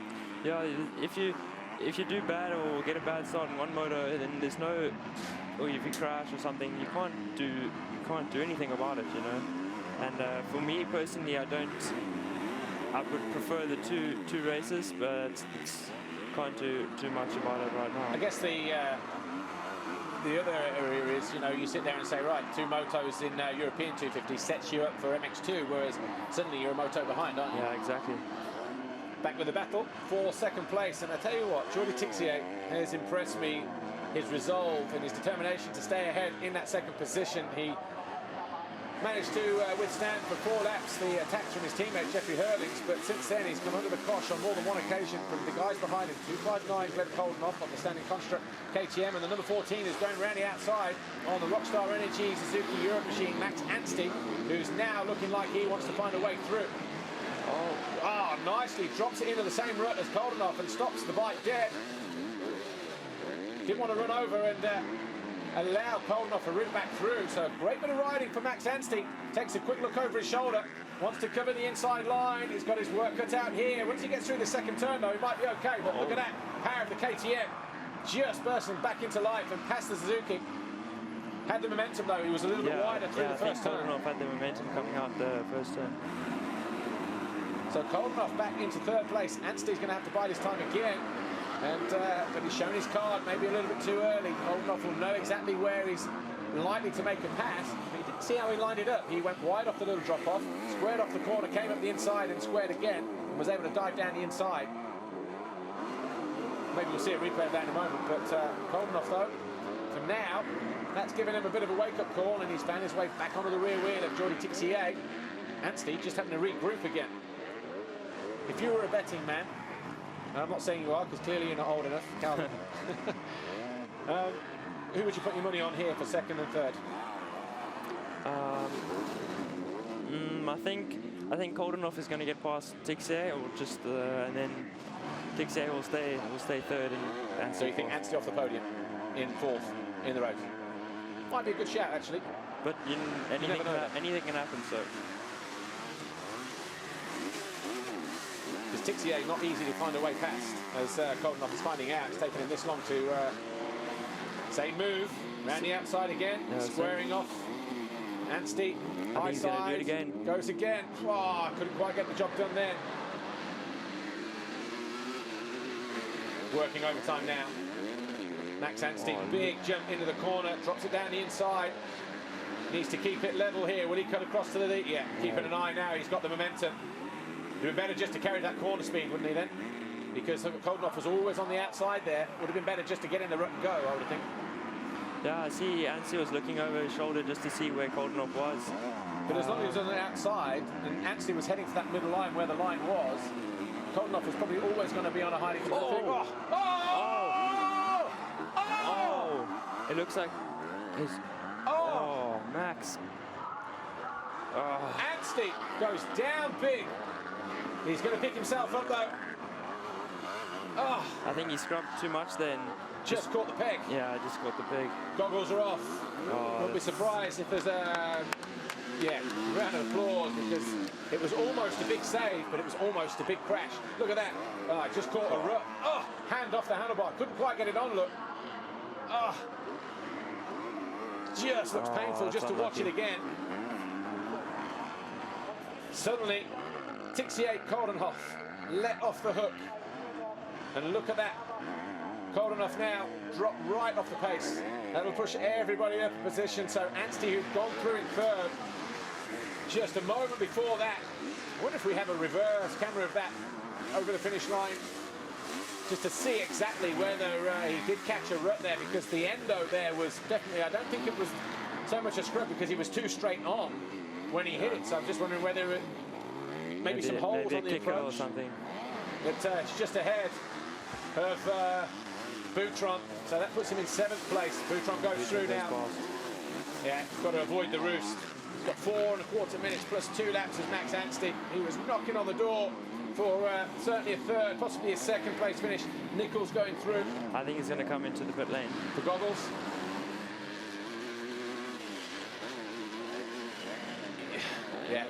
Yeah, if you if you do bad or get a bad start in one moto, then there's no, or if you crash or something, you can't do anything about it, you know. And for me personally, I would prefer the two races, but it's can't do too much about it right now. I guess the other area is, you know, you sit there and say, right, 2 motos in European 250 sets you up for MX2, whereas suddenly you're a moto behind, aren't you? Yeah, exactly. Back with the battle for second place, and I tell you what, Jordi Tixier has impressed me. His resolve and his determination to stay ahead in that second position. He managed to withstand for 4 laps the attacks from his teammate Jeffrey Hurlings, but since then he's come under the cosh on more than one occasion from the guys behind him. 259 Glenn Colden-Off on the standing construct KTM, and the number 14 is going around the outside on the Rockstar Energy Suzuki Europe machine, Max Anstie, who's now looking like he wants to find a way through. Oh, nicely drops it into the same rut as Colden-Off and stops the bike dead. Didn't want to run over and allow Colden-Off a route back through. So great bit of riding for Max Anstie. Takes a quick look over his shoulder. Wants to cover the inside line. He's got his work cut out here. Once he gets through the second turn, though, he might be okay. But look at that power of the KTM. Just bursting back into life and past the Suzuki. Had the momentum, though. He was a little bit wider through the first turn. Colden-Off had the momentum coming out the first turn. So Colden-Off back into third place. Anstie's going to have to bide his time again. And but he's shown his card maybe a little bit too early. Colden-Off will know exactly where he's likely to make a pass. But you didn't see how he lined it up. He went wide off the little drop-off, squared off the corner, came up the inside and squared again, and was able to dive down the inside. Maybe we'll see a replay of that in a moment. But Colden-Off, though, for now, that's given him a bit of a wake-up call, and he's found his way back onto the rear wheel of Jordi Tixier. Anstie just having to regroup again. If you were a betting man, and I'm not saying you are, because clearly you're not old enough, Calvin. Who would you put your money on here for second and third? I think Colden-Off is going to get past Tixier, or just and then Tixier will stay third. And so you think Anstie off the podium in fourth in the race? Might be a good shout, actually. But anything can happen. So. Because Tixier not easy to find a way past, as Colden-Off is finding out. It's taken him this long to say move, round the outside again, squaring off. Anstie, high side, do it again. Goes again. Oh, couldn't quite get the job done there. Working overtime now. Max Anstie, big jump into the corner, drops it down the inside. Needs to keep it level here. Will he cut across to the lead? Yeah, keeping an eye now. He's got the momentum. It would be better just to carry that corner speed, wouldn't he, then? Because Colden-Off was always on the outside there. Would have been better just to get in the rut and go, I would think. Yeah, I see Anstie was looking over his shoulder just to see where Colden-Off was. But as long as he was on the outside, and Anstie was heading for that middle line where the line was, Colden-Off was probably always going to be on a highly... It looks like his... Max. Anstie goes down big. He's going to pick himself up, though. I think he scrubbed too much then. Just caught the peg. Yeah, I just caught the peg. Goggles are off. Won't be surprised if there's a round of applause, because it was almost a big save, but it was almost a big crash. Look at that. Just caught a rut. Hand off the handlebar. Couldn't quite get it on, look. Just looks painful just to watch it again. Suddenly, Tixier Colden-Off let off the hook. And look at that. Colden-Off now dropped right off the pace. That'll push everybody up a position. So Anstie, who's gone through in third, just a moment before that. I wonder if we have a reverse camera of that over the finish line, just to see exactly whether he did catch a rut there, because the endo there was definitely, I don't think it was so much a scrub, because he was too straight on when he hit it. So I'm just wondering whether it, maybe some holes on the approach. Or something. It's just ahead of Boutron, so that puts him in 7th place. Boutron goes through now. Yeah, he's got to avoid the roost. He's got 4¼ minutes plus 2 laps as Max Anstie. He was knocking on the door for certainly a third, possibly a 2nd place finish. Nichols going through. I think he's going to come into the pit lane. For Goggles. Yeah.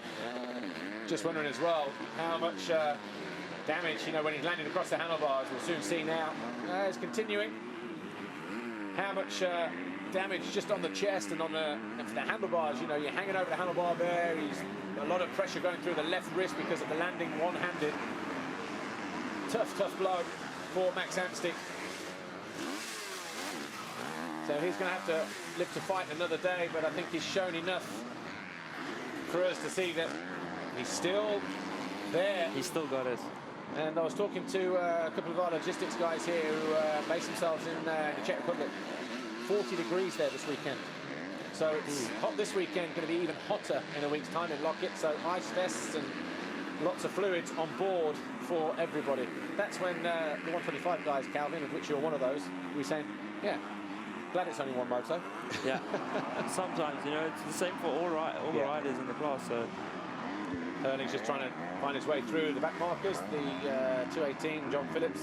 Just wondering as well how much damage, when he landed across the handlebars. We'll soon see now. is continuing. How much damage just on the chest and on the handlebars. You know, you're hanging over the handlebar there. He's a lot of pressure going through the left wrist because of the landing one-handed. Tough blow for Max Anstie. So he's going to have to live to fight another day, but I think he's shown enough for us to see that he's still there. He's still got it. And I was talking to a couple of our logistics guys here who base themselves in the Czech Republic. 40 degrees there this weekend. So it's hot this weekend, going to be even hotter in a week's time in Lockett. So ice vests and lots of fluids on board for everybody. That's when the 125 guys, Calvin, of which you're one of those, we saying, yeah, glad it's only one moto. Yeah. Sometimes, you know, it's the same for all the riders in the class. So Hurling's just trying to find his way through the back markers. The 218 John Phillips,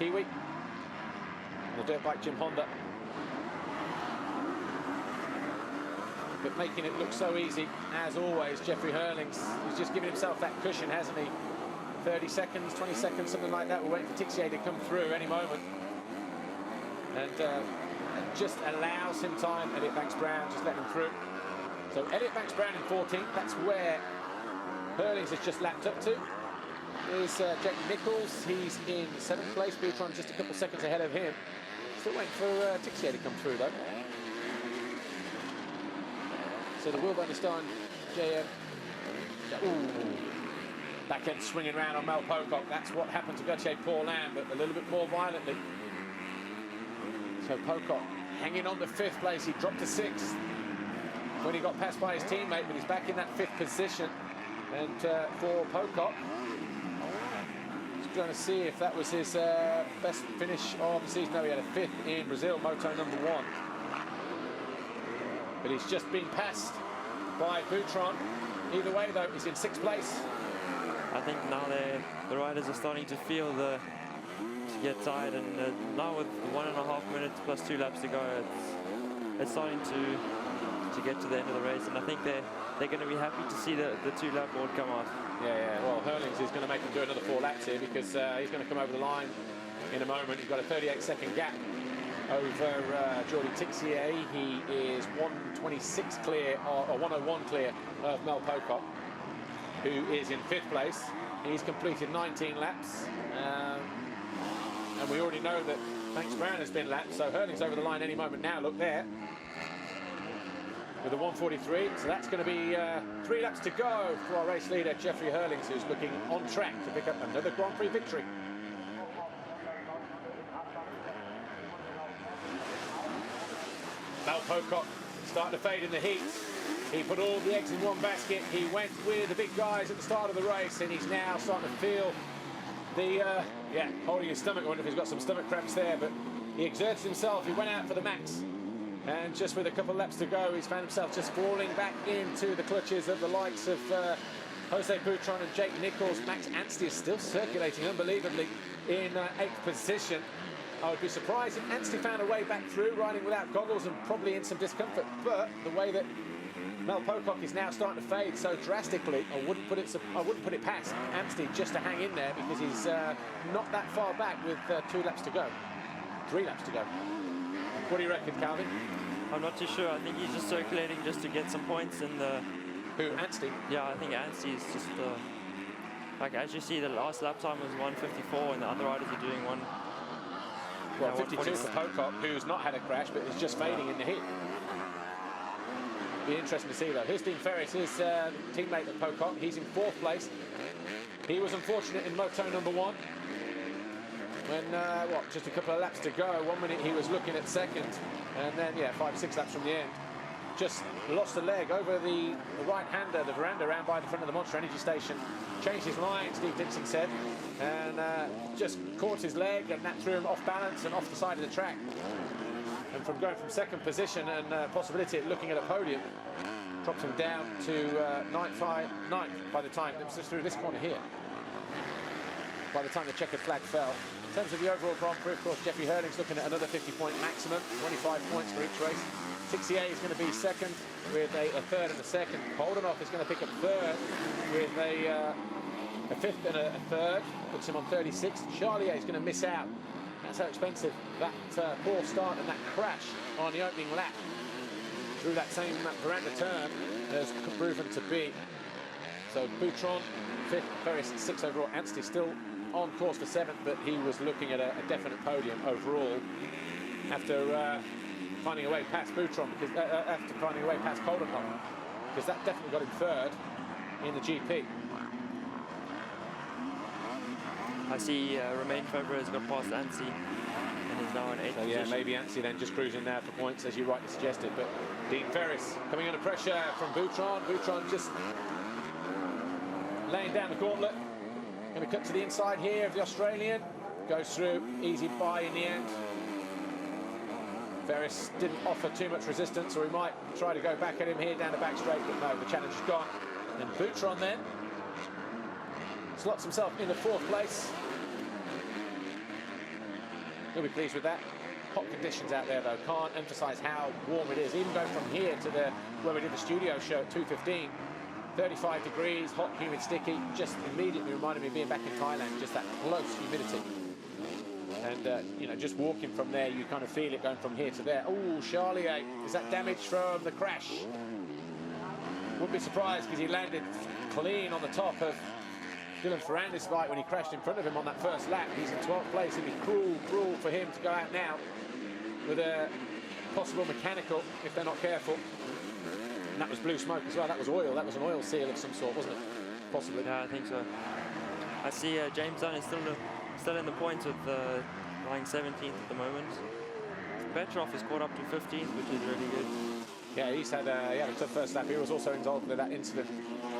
Kiwi, and the dirt bike Jim Honda. But making it look so easy, as always, Jeffrey Hurlings. He's just giving himself that cushion, hasn't he? 30 seconds, 20 seconds, something like that. We're waiting for Tixier to come through any moment. And just allows him time. Elliot Banks-Brown just letting him through. So Elliot Banks-Brown in 14th. That's where Hurlings has just lapped up to. There's Jake Nichols. He's in 7th place. Butron just a couple seconds ahead of him. Still waiting for Tixier to come through, though. So the Will Stein JM. Ooh. Back end swinging around on Mel Pocock. That's what happened to Gauthier Paulin, but a little bit more violently. So Pocock hanging on to 5th place. He dropped to 6th when he got passed by his teammate, but he's back in that 5th position. And for Pocock, he's going to see if that was his best finish of the season. No, he had a 5th in Brazil, moto number 1. But he's just been passed by Butron. Either way, though, he's in 6th place. I think now the riders are starting to feel to get tired, and now with 1.5 minutes plus 2 laps to go, it's starting to get to the end of the race, and I think they're going to be happy to see the 2-lap board come off. Yeah. Well, Hurlings is going to make him do another 4 laps here because he's going to come over the line in a moment. He's got a 38-second gap over Jordi Tixier. He is 126 clear, or 101 clear of Mel Pocock, who is in 5th place. He's completed 19 laps. And we already know that Banks-Brown has been lapped, so Hurling's over the line any moment now. Look there. With a 143, so that's going to be 3 laps to go for our race leader, Jeffrey Hurlings, who's looking on track to pick up another Grand Prix victory. Mel Pocock starting to fade in the heat. He put all the eggs in one basket. He went with the big guys at the start of the race, and he's now starting to feel the, holding his stomach. I wonder if he's got some stomach cramps there, but he exerted himself. He went out for the max. And just with a couple of laps to go, he's found himself just falling back into the clutches of the likes of Jose Butron and Jake Nichols. Max Anstie is still circulating unbelievably in 8th position. I would be surprised if Anstie found a way back through, riding without goggles and probably in some discomfort. But the way that Mel Pocock is now starting to fade so drastically, I wouldn't put it past Anstie just to hang in there, because he's not that far back with 2 laps to go, 3 laps to go. What do you reckon, Calvin? I'm not too sure. I think he's just circulating just to get some points in the... Who, Anstie? Yeah, I think Anstie is just... like, as you see, the last lap time was 1:54, and the other riders are doing 52 for Pocock, who's not had a crash, but is just fading in the heat. Be interesting to see, though. Here's Dean Ferris, his teammate at Pocock. He's in 4th place. He was unfortunate in moto number 1. When, just a couple of laps to go. 1 minute he was looking at 2nd. And then, 5-6 laps from the end. Just lost a leg over the right-hander, the veranda around by the front of the Monster Energy Station. Changed his line, Steve Dixon said. And just caught his leg, and that threw him off balance and off the side of the track. And from going from 2nd position and possibility of looking at a podium, dropped him down to 9th by the time, it was just through this corner here. By the time the checkered flag fell. In terms of the overall Grand Prix, of course, Jeffrey Hurling's looking at another 50-point maximum, 25 points for each race. Tixier is going to be 2nd with a 3rd and a 2nd. Holdenoff is going to pick up 3rd with a 5th and a 3rd, puts him on 36. Charlier is going to miss out That's how expensive that poor start and that crash on the opening lap through that same veranda turn has proven to be. So Boutron, 5th, Ferris 6th overall. Anstie still on course for 7th, but he was looking at a definite podium overall after finding a way past Boutron, because after finding a way past Coldenhoff, because that definitely got him 3rd in the GP. I see Romain Fabre has got past Anstie and is now in 8th So yeah, position. maybe Anstie then just cruising now for points, as you rightly suggested. But Dean Ferris coming under pressure from Boutron. Boutron just laying down the gauntlet. Going to cut to the inside here of the Australian. Goes through, easy by in the end. Ferris didn't offer too much resistance, or he might try to go back at him here down the back straight, but no, the challenge is gone. And Boutron then slots himself in the 4th place. He'll be pleased with that. Hot conditions out there though, can't emphasize how warm it is. Even going from here to where we did the studio show at 2:15, 35 degrees, hot, humid, sticky, just immediately reminded me of being back in Thailand, just that close humidity. And you know, just walking from there, you kind of feel it going from here to there. Oh, Charlier, is that damage from the crash? Wouldn't be surprised, because he landed clean on the top of Dylan Ferrandis' bike when he crashed in front of him on that first lap. He's in 12th place. It'd be cruel for him to go out now with a possible mechanical if they're not careful. And that was blue smoke as well. That was oil. That was an oil seal of some sort, wasn't it? Possibly. Yeah, I think so. I see James Dunn is still in the points with lying 17th at the moment. Petrov is caught up to 15th, which is really good. Yeah, he had a tough first lap. He was also involved with that incident.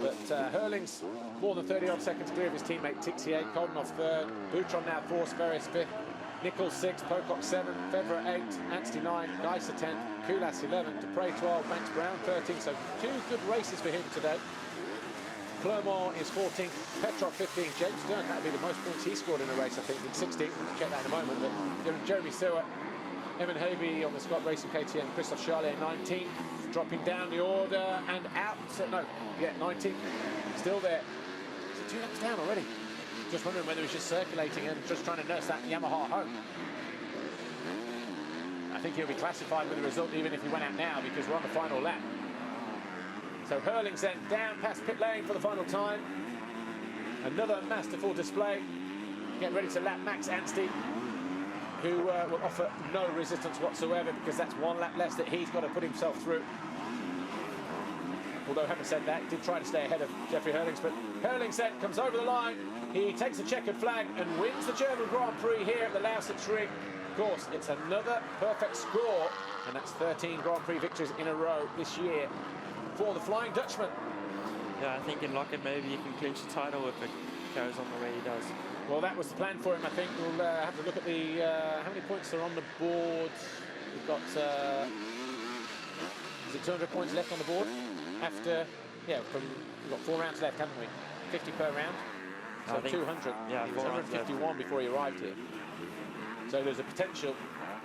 But Hurling's more than 30-odd seconds clear of his teammate Tixier. Coldenhoff 3rd, Boutron now 4th, Ferris 5th, Nichols 6th, Pocock 7th, Fevre 8th, Anstie 9th, Geiser 10th, Kulas 11th, Dupre 12th, Banks Brown 13th. So 2 good races for him today. Clermont is 14th, Petrov 15th, James Dunn, that would be the most points he scored in a race, I think, in 16th. We'll check that in a moment. But Jeremy Stewart, Evan Havey on the Scott Racing KTM, Christophe Charlier 19th, dropping down the order and out. No, yeah, 19th, still there. Is it 2 laps down already? Just wondering whether he's just circulating and just trying to nurse that Yamaha home. I think he'll be classified with the result even if he went out now, because we're on the final lap. So Hurling's then down past pit lane for the final time. Another masterful display. Getting ready to lap Max Anstie, who will offer no resistance whatsoever, because that's 1 lap less that he's got to put himself through. Although, having said that, he did try to stay ahead of Jeffrey Hurlings, but Hurlings then comes over the line. He takes a checkered flag and wins the German Grand Prix here at the Lausitz Ring. Of course, it's another perfect score, and that's 13 Grand Prix victories in a row this year for the Flying Dutchman. Yeah, I think in Lockett maybe he can clinch the title if it carries on the way he does. Well, that was the plan for him, I think. We'll have to look at the how many points are on the board. We've got is it 200 points left on the board after, yeah, we've got 4 rounds left, haven't we? 50 per round, so 200. Yeah, he was 151 left before he arrived here. So there's a potential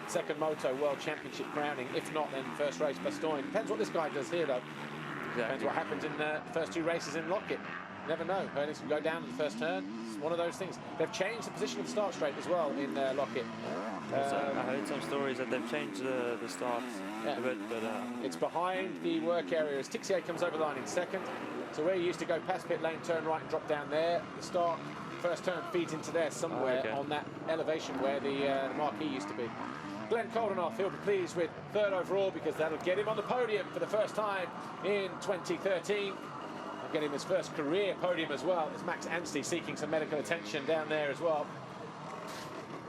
second Moto World Championship crowning. If not, then first race Bastogne. Depends what this guy does here, though. Exactly. Depends what happens in the first 2 races in Lockett. Never know. Hurlings can go down in the first turn. It's one of those things. They've changed the position of the start straight as well in Lockett. I heard some stories that they've changed the start a bit, but it's behind the work area as Tixier comes over the line in 2nd. So where you used to go past pit lane, turn right and drop down there, the start first turn feeds into there somewhere on that elevation where the marquee used to be. Glenn Coldenhoff, he'll be pleased with 3rd overall, because that'll get him on the podium for the first time in 2013. I'll get him his first career podium as well. There's Max Anstie seeking some medical attention down there as well.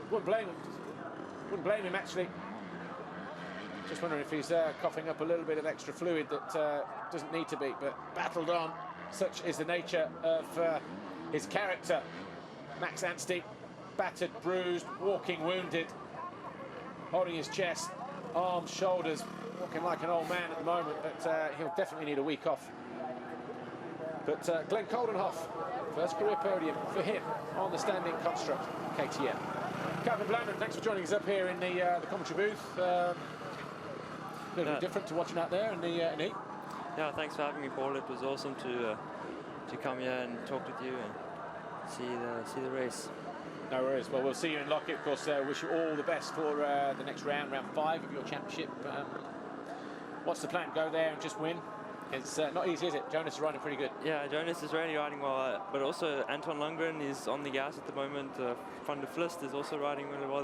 Wouldn't blame him. Wouldn't blame him, actually. Just wondering if he's coughing up a little bit of extra fluid that doesn't need to be, but battled on. Such is the nature of his character. Max Anstie, battered, bruised, walking wounded, holding his chest, arms, shoulders, walking like an old man at the moment, but he'll definitely need a week off. But Glenn Coldenhoff, first career podium for him on the standing construct KTM. Calvin Blandon, thanks for joining us up here in the commentary booth. A little bit different to watching out there in the heat. Yeah, thanks for having me, Paul. It was awesome to come here and talk with you and see the race. No worries. Well, we'll see you in Lockett. Of course, wish you all the best for the next round, round 5 of your championship. What's the plan? Go there and just win? It's not easy, is it? Jonas is riding pretty good. Yeah, Jonas is really riding well, but also Anton Lundgren is on the gas at the moment. Van der Vlist is also riding really well.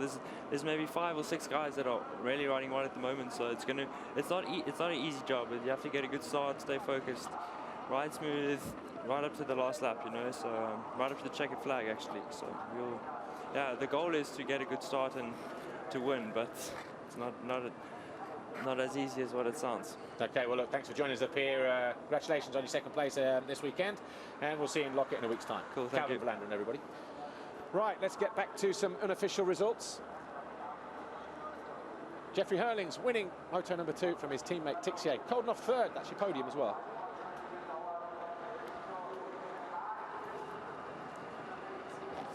There's maybe 5 or 6 guys that are really riding well at the moment, so it's not an easy job. You have to get a good start, stay focused, ride smooth, right up to the last lap, you know. So right up to the checkered flag actually. So the goal is to get a good start and to win, but it's not as easy as what it sounds. Okay, well, look, thanks for joining us up here. Congratulations on your 2nd place this weekend, and we'll see you in Lockett in a week's time. Cool, thank you. Calvin Verlander and everybody. Right, let's get back to some unofficial results. Jeffrey Hurlings winning moto number 2 from his teammate Tixier. Koldenhoff 3rd, that's your podium as well.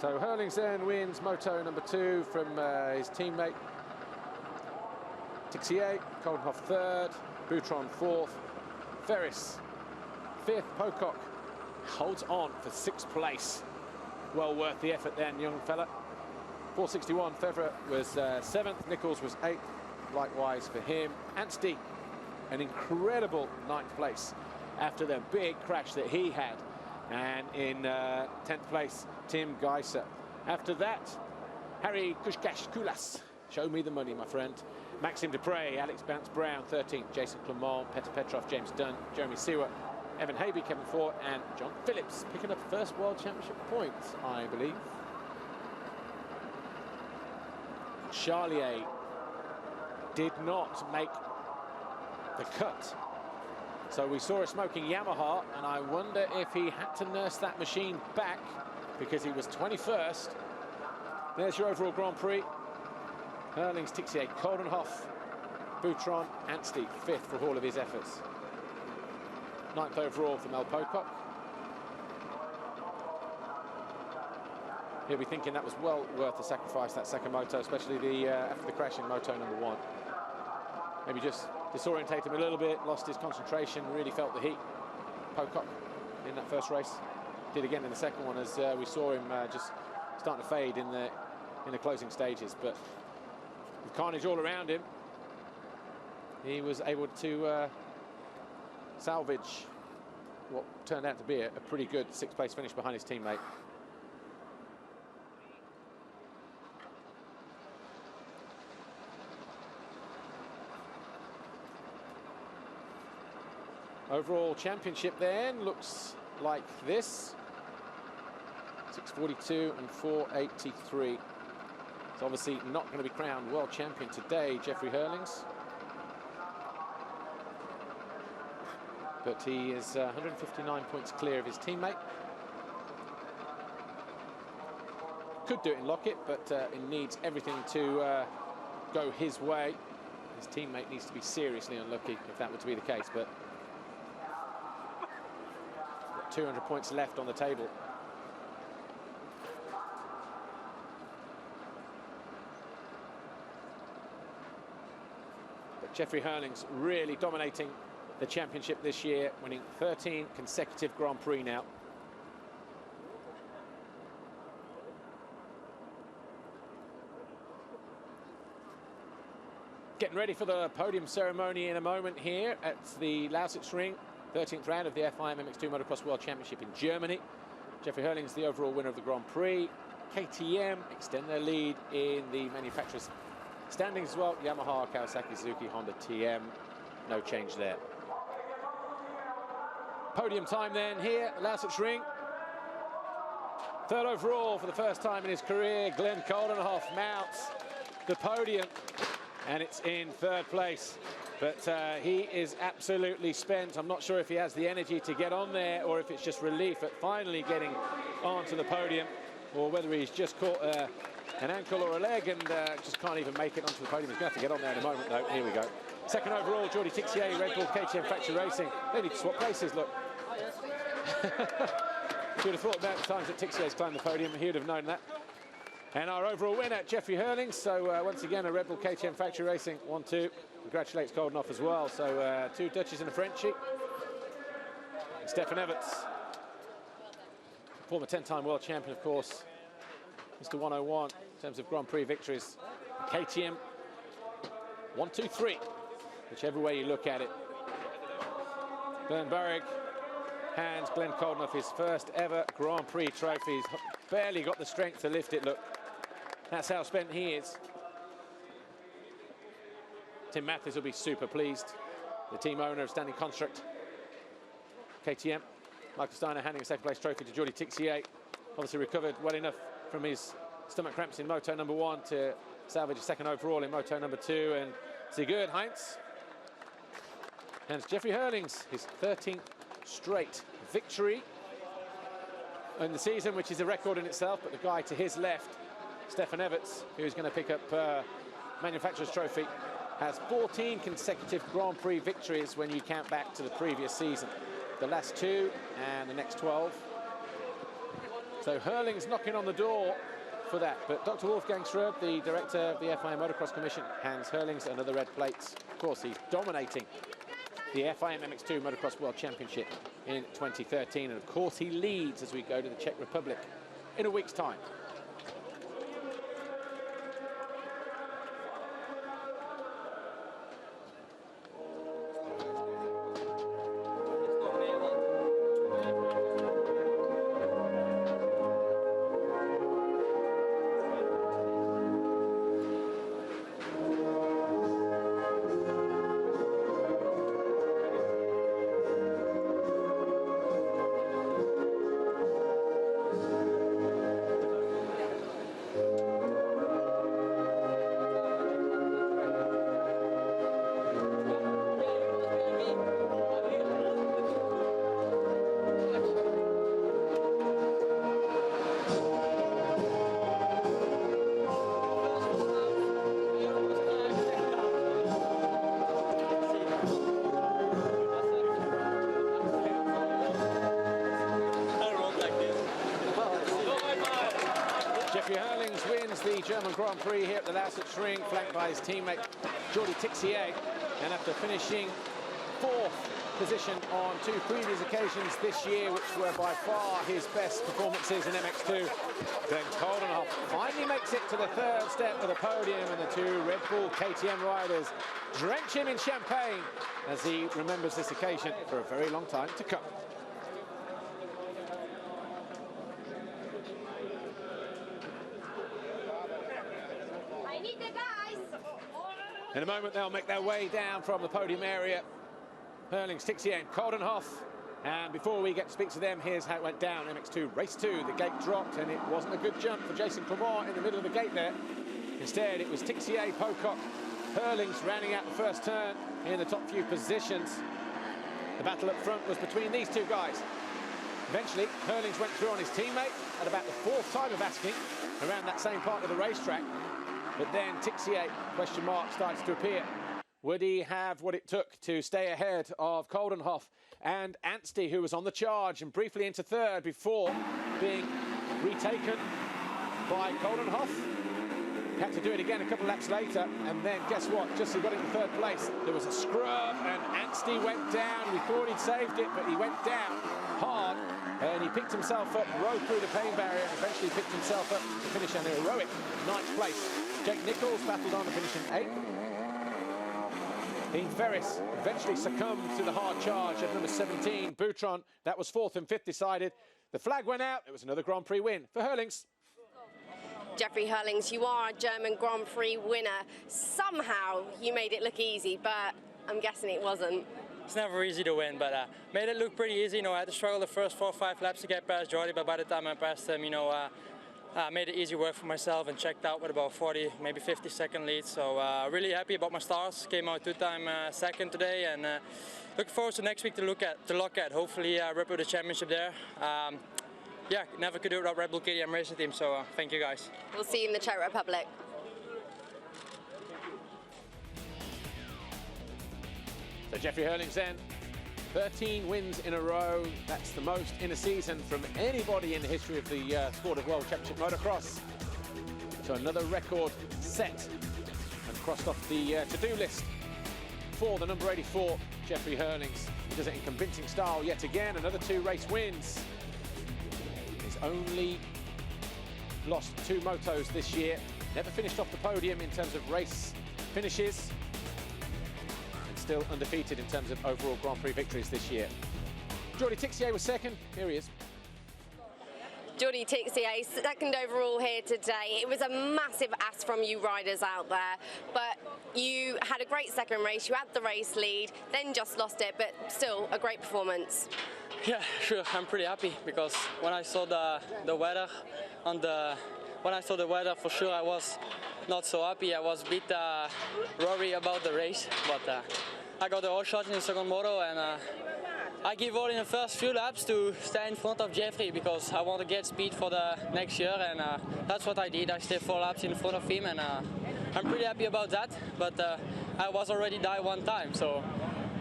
So Hurlings then wins moto number 2 from his teammate Tixier, Koldenhoff 3rd, Boutron 4th, Ferris 5th, Pocock holds on for 6th place. Well worth the effort then, young fella. 461, Fevre was 7th, Nichols was 8th, likewise for him. Anstie, an incredible 9th place after the big crash that he had. And in 10th place, Tim Geiser. After that, Harry Kushkash-Kulas, show me the money, my friend. Maxime Dupre, Alex Bounce-Brown, 13th, Jason Clement, Petr Petrov, James Dunn, Jeremy Sewer, Evan Habe, Kevin Ford, and John Phillips, picking up first World Championship points, I believe. Charlier did not make the cut. So we saw a smoking Yamaha, and I wonder if he had to nurse that machine back because he was 21st. There's your overall Grand Prix. Hurlings, Tixier, Koldenhoff, Boutron, Anstie, 5th for all of his efforts. 9th overall for Mel Pocock. He'll be thinking that was well worth the sacrifice, that second moto, especially after the crash in moto number 1. Maybe just disorientated him a little bit, lost his concentration, really felt the heat. Pocock in that first race. Did again in the second one, as we saw him just starting to fade in the closing stages. But with carnage all around him, he was able to salvage what turned out to be a pretty good 6th place finish behind his teammate. Overall championship then looks like this. 642 and 483. It's obviously not going to be crowned world champion today, Jeffrey Hurlings. But he is 159 points clear of his teammate. Could do it in Lockett, but it needs everything to go his way. His teammate needs to be seriously unlucky if that were to be the case, but 200 points left on the table. But Jeffrey Hurlings really dominating the championship this year, winning 13 consecutive Grand Prix now. Getting ready for the podium ceremony in a moment here at the Lausitz Ring. 13th round of the FIM MX2 Motocross World Championship in Germany. Jeffrey Hurlings, the overall winner of the Grand Prix. KTM extend their lead in the manufacturers' standings as well. Yamaha, Kawasaki, Suzuki, Honda, TM. No change there. Podium time then here at Lausitz Ring. 3rd overall for the first time in his career. Glenn Koldenhoff mounts the podium, and it's in 3rd place. But he is absolutely spent. I'm not sure if he has the energy to get on there or if it's just relief at finally getting onto the podium, or whether he's just caught an ankle or a leg and just can't even make it onto the podium. He's going to have to get on there in a moment, though. Here we go. 2nd overall, Jordi Tixier, Red Bull KTM Factory Racing. They need to swap places, look. Should have thought about the times that Tixier's climbed the podium. He would have known that. And our overall winner, Jeffrey Hurlings. So once again, a Red Bull KTM Factory Racing 1-2. Congratulates Koldenhoff as well. So 2 Dutchies and a Frenchie. And Stefan Everts, former 10-time world champion, of course. Mr. 101 in terms of Grand Prix victories. KTM 1, 2, 3, whichever way you look at it. Glenn Burrick hands Glenn Coldenough his first ever Grand Prix trophy. He's barely got the strength to lift it, look. That's how spent he is. Tim Mathis will be super pleased. The team owner of Standing Construct. KTM, Michael Steiner handing a second place trophy to Jordi Tixier. Obviously recovered well enough from his stomach cramps in Moto number 1 to salvage a second overall in Moto number 2. And Sigurd Heinz hands Jeffrey Hurlings his 13th straight victory in the season, which is a record in itself. But the guy to his left, Stefan Everts, who's going to pick up Manufacturer's Trophy, has 14 consecutive Grand Prix victories when you count back to the previous season. The last 2 and the next 12. So Hurlings knocking on the door for that. But Dr. Wolfgang Schröb, the director of the FIM Motocross Commission, hands Hurlings another red plate. Of course, he's dominating the FIM MX2 Motocross World Championship in 2013. And of course, he leads as we go to the Czech Republic in a week's time. The German Grand Prix here at the Lausitz-Ring, flanked by his teammate Jordi Tixier, and after finishing 4th position on 2 previous occasions this year, which were by far his best performances in MX2, Glenn Coldenoff finally makes it to the 3rd step of the podium, and the 2 Red Bull KTM riders drench him in champagne as he remembers this occasion for a very long time to come. In a moment, they'll make their way down from the podium area. Hurlings, Tixier and Coldenoff. And before we get to speak to them, here's how it went down. MX2 race 2, the gate dropped, and it wasn't a good jump for Jason Clement in the middle of the gate there. Instead, it was Tixier, Pocock, Hurlings rounding out the first turn in the top few positions. The battle up front was between these 2 guys. Eventually, Hurlings went through on his teammate at about the 4th time of asking around that same part of the racetrack. But then Tixier, question mark, starts to appear. Would he have what it took to stay ahead of Coldenoff and Anstie, who was on the charge and briefly into 3rd before being retaken by Coldenoff? Had to do it again a couple of laps later, and then guess what? Just as he got into 3rd place, there was a scrub, and Anstie went down. We thought he'd saved it, but he went down hard, and he picked himself up, rode through the pain barrier, and eventually picked himself up to finish an heroic 9th place. Jake Nichols battled on to finish in 8th. Dean Ferris eventually succumbed to the hard charge of number 17, Boutron. That was 4th and 5th decided. The flag went out. It was another Grand Prix win for Hurlings. Jeffrey Hurlings, you are a German Grand Prix winner. Somehow you made it look easy, but I'm guessing it wasn't. It's never easy to win, but made it look pretty easy. You know, I had to struggle the first 4 or 5 laps to get past Jordi, but by the time I passed him, you know, made it easy work for myself and checked out with about 40, maybe 50-second lead. So really happy about my stars. Came out 2-time second today, and looking forward to next week to look at. Hopefully rip with the championship there. Yeah, never could do it without Red Bull KTM racing team. So thank you guys. We'll see you in the Czech Republic. So Jeffrey Hurlings then, 13 wins in a row. That's the most in a season from anybody in the history of the sport of World Championship Motocross. So another record set and crossed off the to-do list for the number 84, Jeffrey Hurlings. He does it in convincing style yet again. Another 2 race wins. His only lost 2 motos this year. Never finished off the podium in terms of race finishes. And still undefeated in terms of overall Grand Prix victories this year. Jordi Tixier was second. Here he is. Jordi Tixier, second overall here today. It was a massive ask from you riders out there, but you had a great second race. You had the race lead, then just lost it, but still a great performance. Yeah, sure. I'm pretty happy because when I saw the weather for sure, I was not so happy. I was a bit worried about the race, but I got the all shot in the second moto, and I give all in the first few laps to stay in front of Jeffrey because I want to get speed for the next year, and that's what I did. I stayed 4 laps in front of him, and I'm pretty happy about that. But I was already died 1 time, so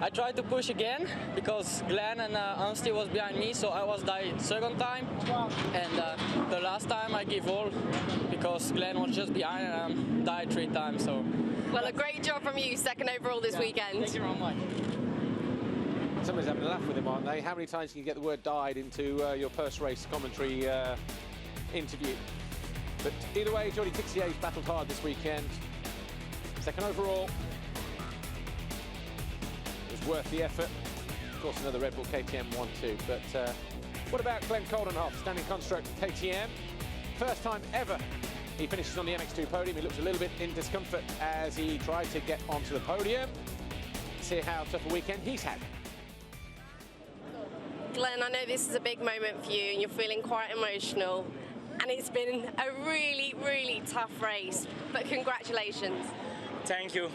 I tried to push again because Glenn and Anstie was behind me, so I was died 2nd time, and the last time I give all because Glenn was just behind and I died 3 times. So well, a great job from you, second overall this weekend. Thank you very much. Somebody's having a laugh with him, aren't they? How many times can you get the word died into your post-race commentary interview? But either way, Jordi Tixier's battled hard this weekend. Second overall. It was worth the effort. Of course, another Red Bull KTM 1-2. But what about Glenn Coldenhoff, standing construct KTM? First time ever he finishes on the MX2 podium. He looks a little bit in discomfort as he tried to get onto the podium. See how tough a weekend he's had. Glenn, I know this is a big moment for you and you're feeling quite emotional, and it's been a really, really tough race, but congratulations. Thank you.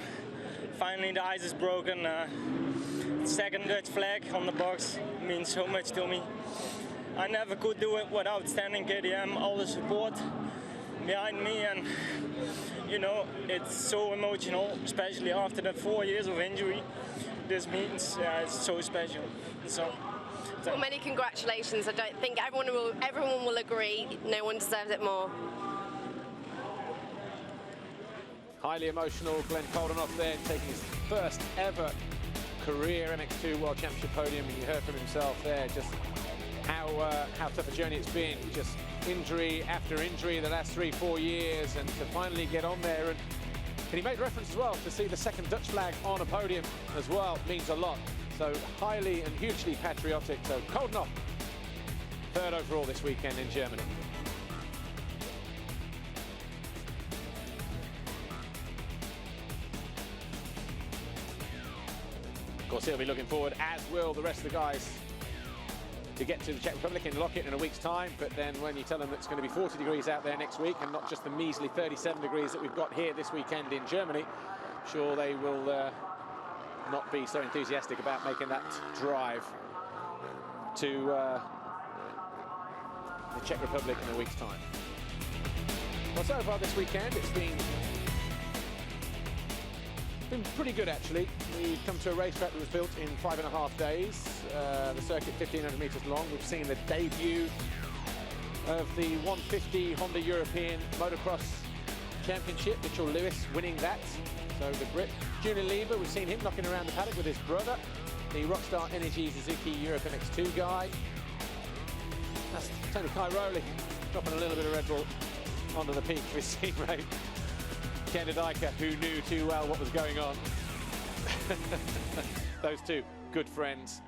Finally the ice is broken. Second Dutch flag on the box means so much to me. I never could do it without standing KTM, all the support behind me, and you know, it's so emotional, especially after the 4 years of injury. This means it's so special. Well, many congratulations. I don't think everyone will agree. No one deserves it more. Highly emotional Glenn Coldenhoff there, taking his first ever career MX2 World Championship podium, and you heard from himself there just how tough a journey it's been. Just injury after injury the last 3-4 years, and to finally get on there. And he made reference as well to see the second Dutch flag on a podium as well means a lot. So highly and hugely patriotic. So Coldenhoff, third overall this weekend in Germany. Of course, he'll be looking forward, as will the rest of the guys, to get to the Czech Republic in Lockett in a week's time. But then when you tell them it's going to be 40 degrees out there next week and not just the measly 37 degrees that we've got here this weekend in Germany, sure they will not be so enthusiastic about making that drive to the Czech Republic in a week's time. Well, so far this weekend it's been pretty good, actually. We've come to a racetrack that was built in 5.5 days. The circuit 1,500 meters long. We've seen the debut of the 150 Honda European Motocross Championship, Mitchell Lewis winning that. So the Brit. Julian Lieber, we've seen him knocking around the paddock with his brother, the Rockstar Energy Suzuki Europe MX2 guy. That's Tony Cairoli dropping a little bit of Red Bull onto the peak of his teammate, Ken Dyker, who knew too well what was going on. Those two good friends.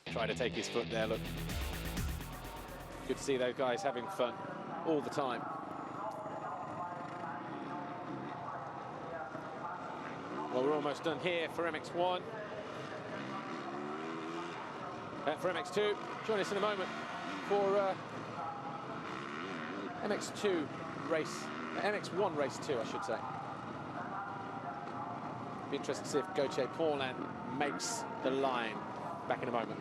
Trying to take his foot there, look. Good to see those guys having fun all the time. Well, we're almost done here for MX1. For MX2, join us in a moment for MX2 race, MX1 race 2, I should say. Be interested to see if Gauthier Paulin makes the line. Back in a moment.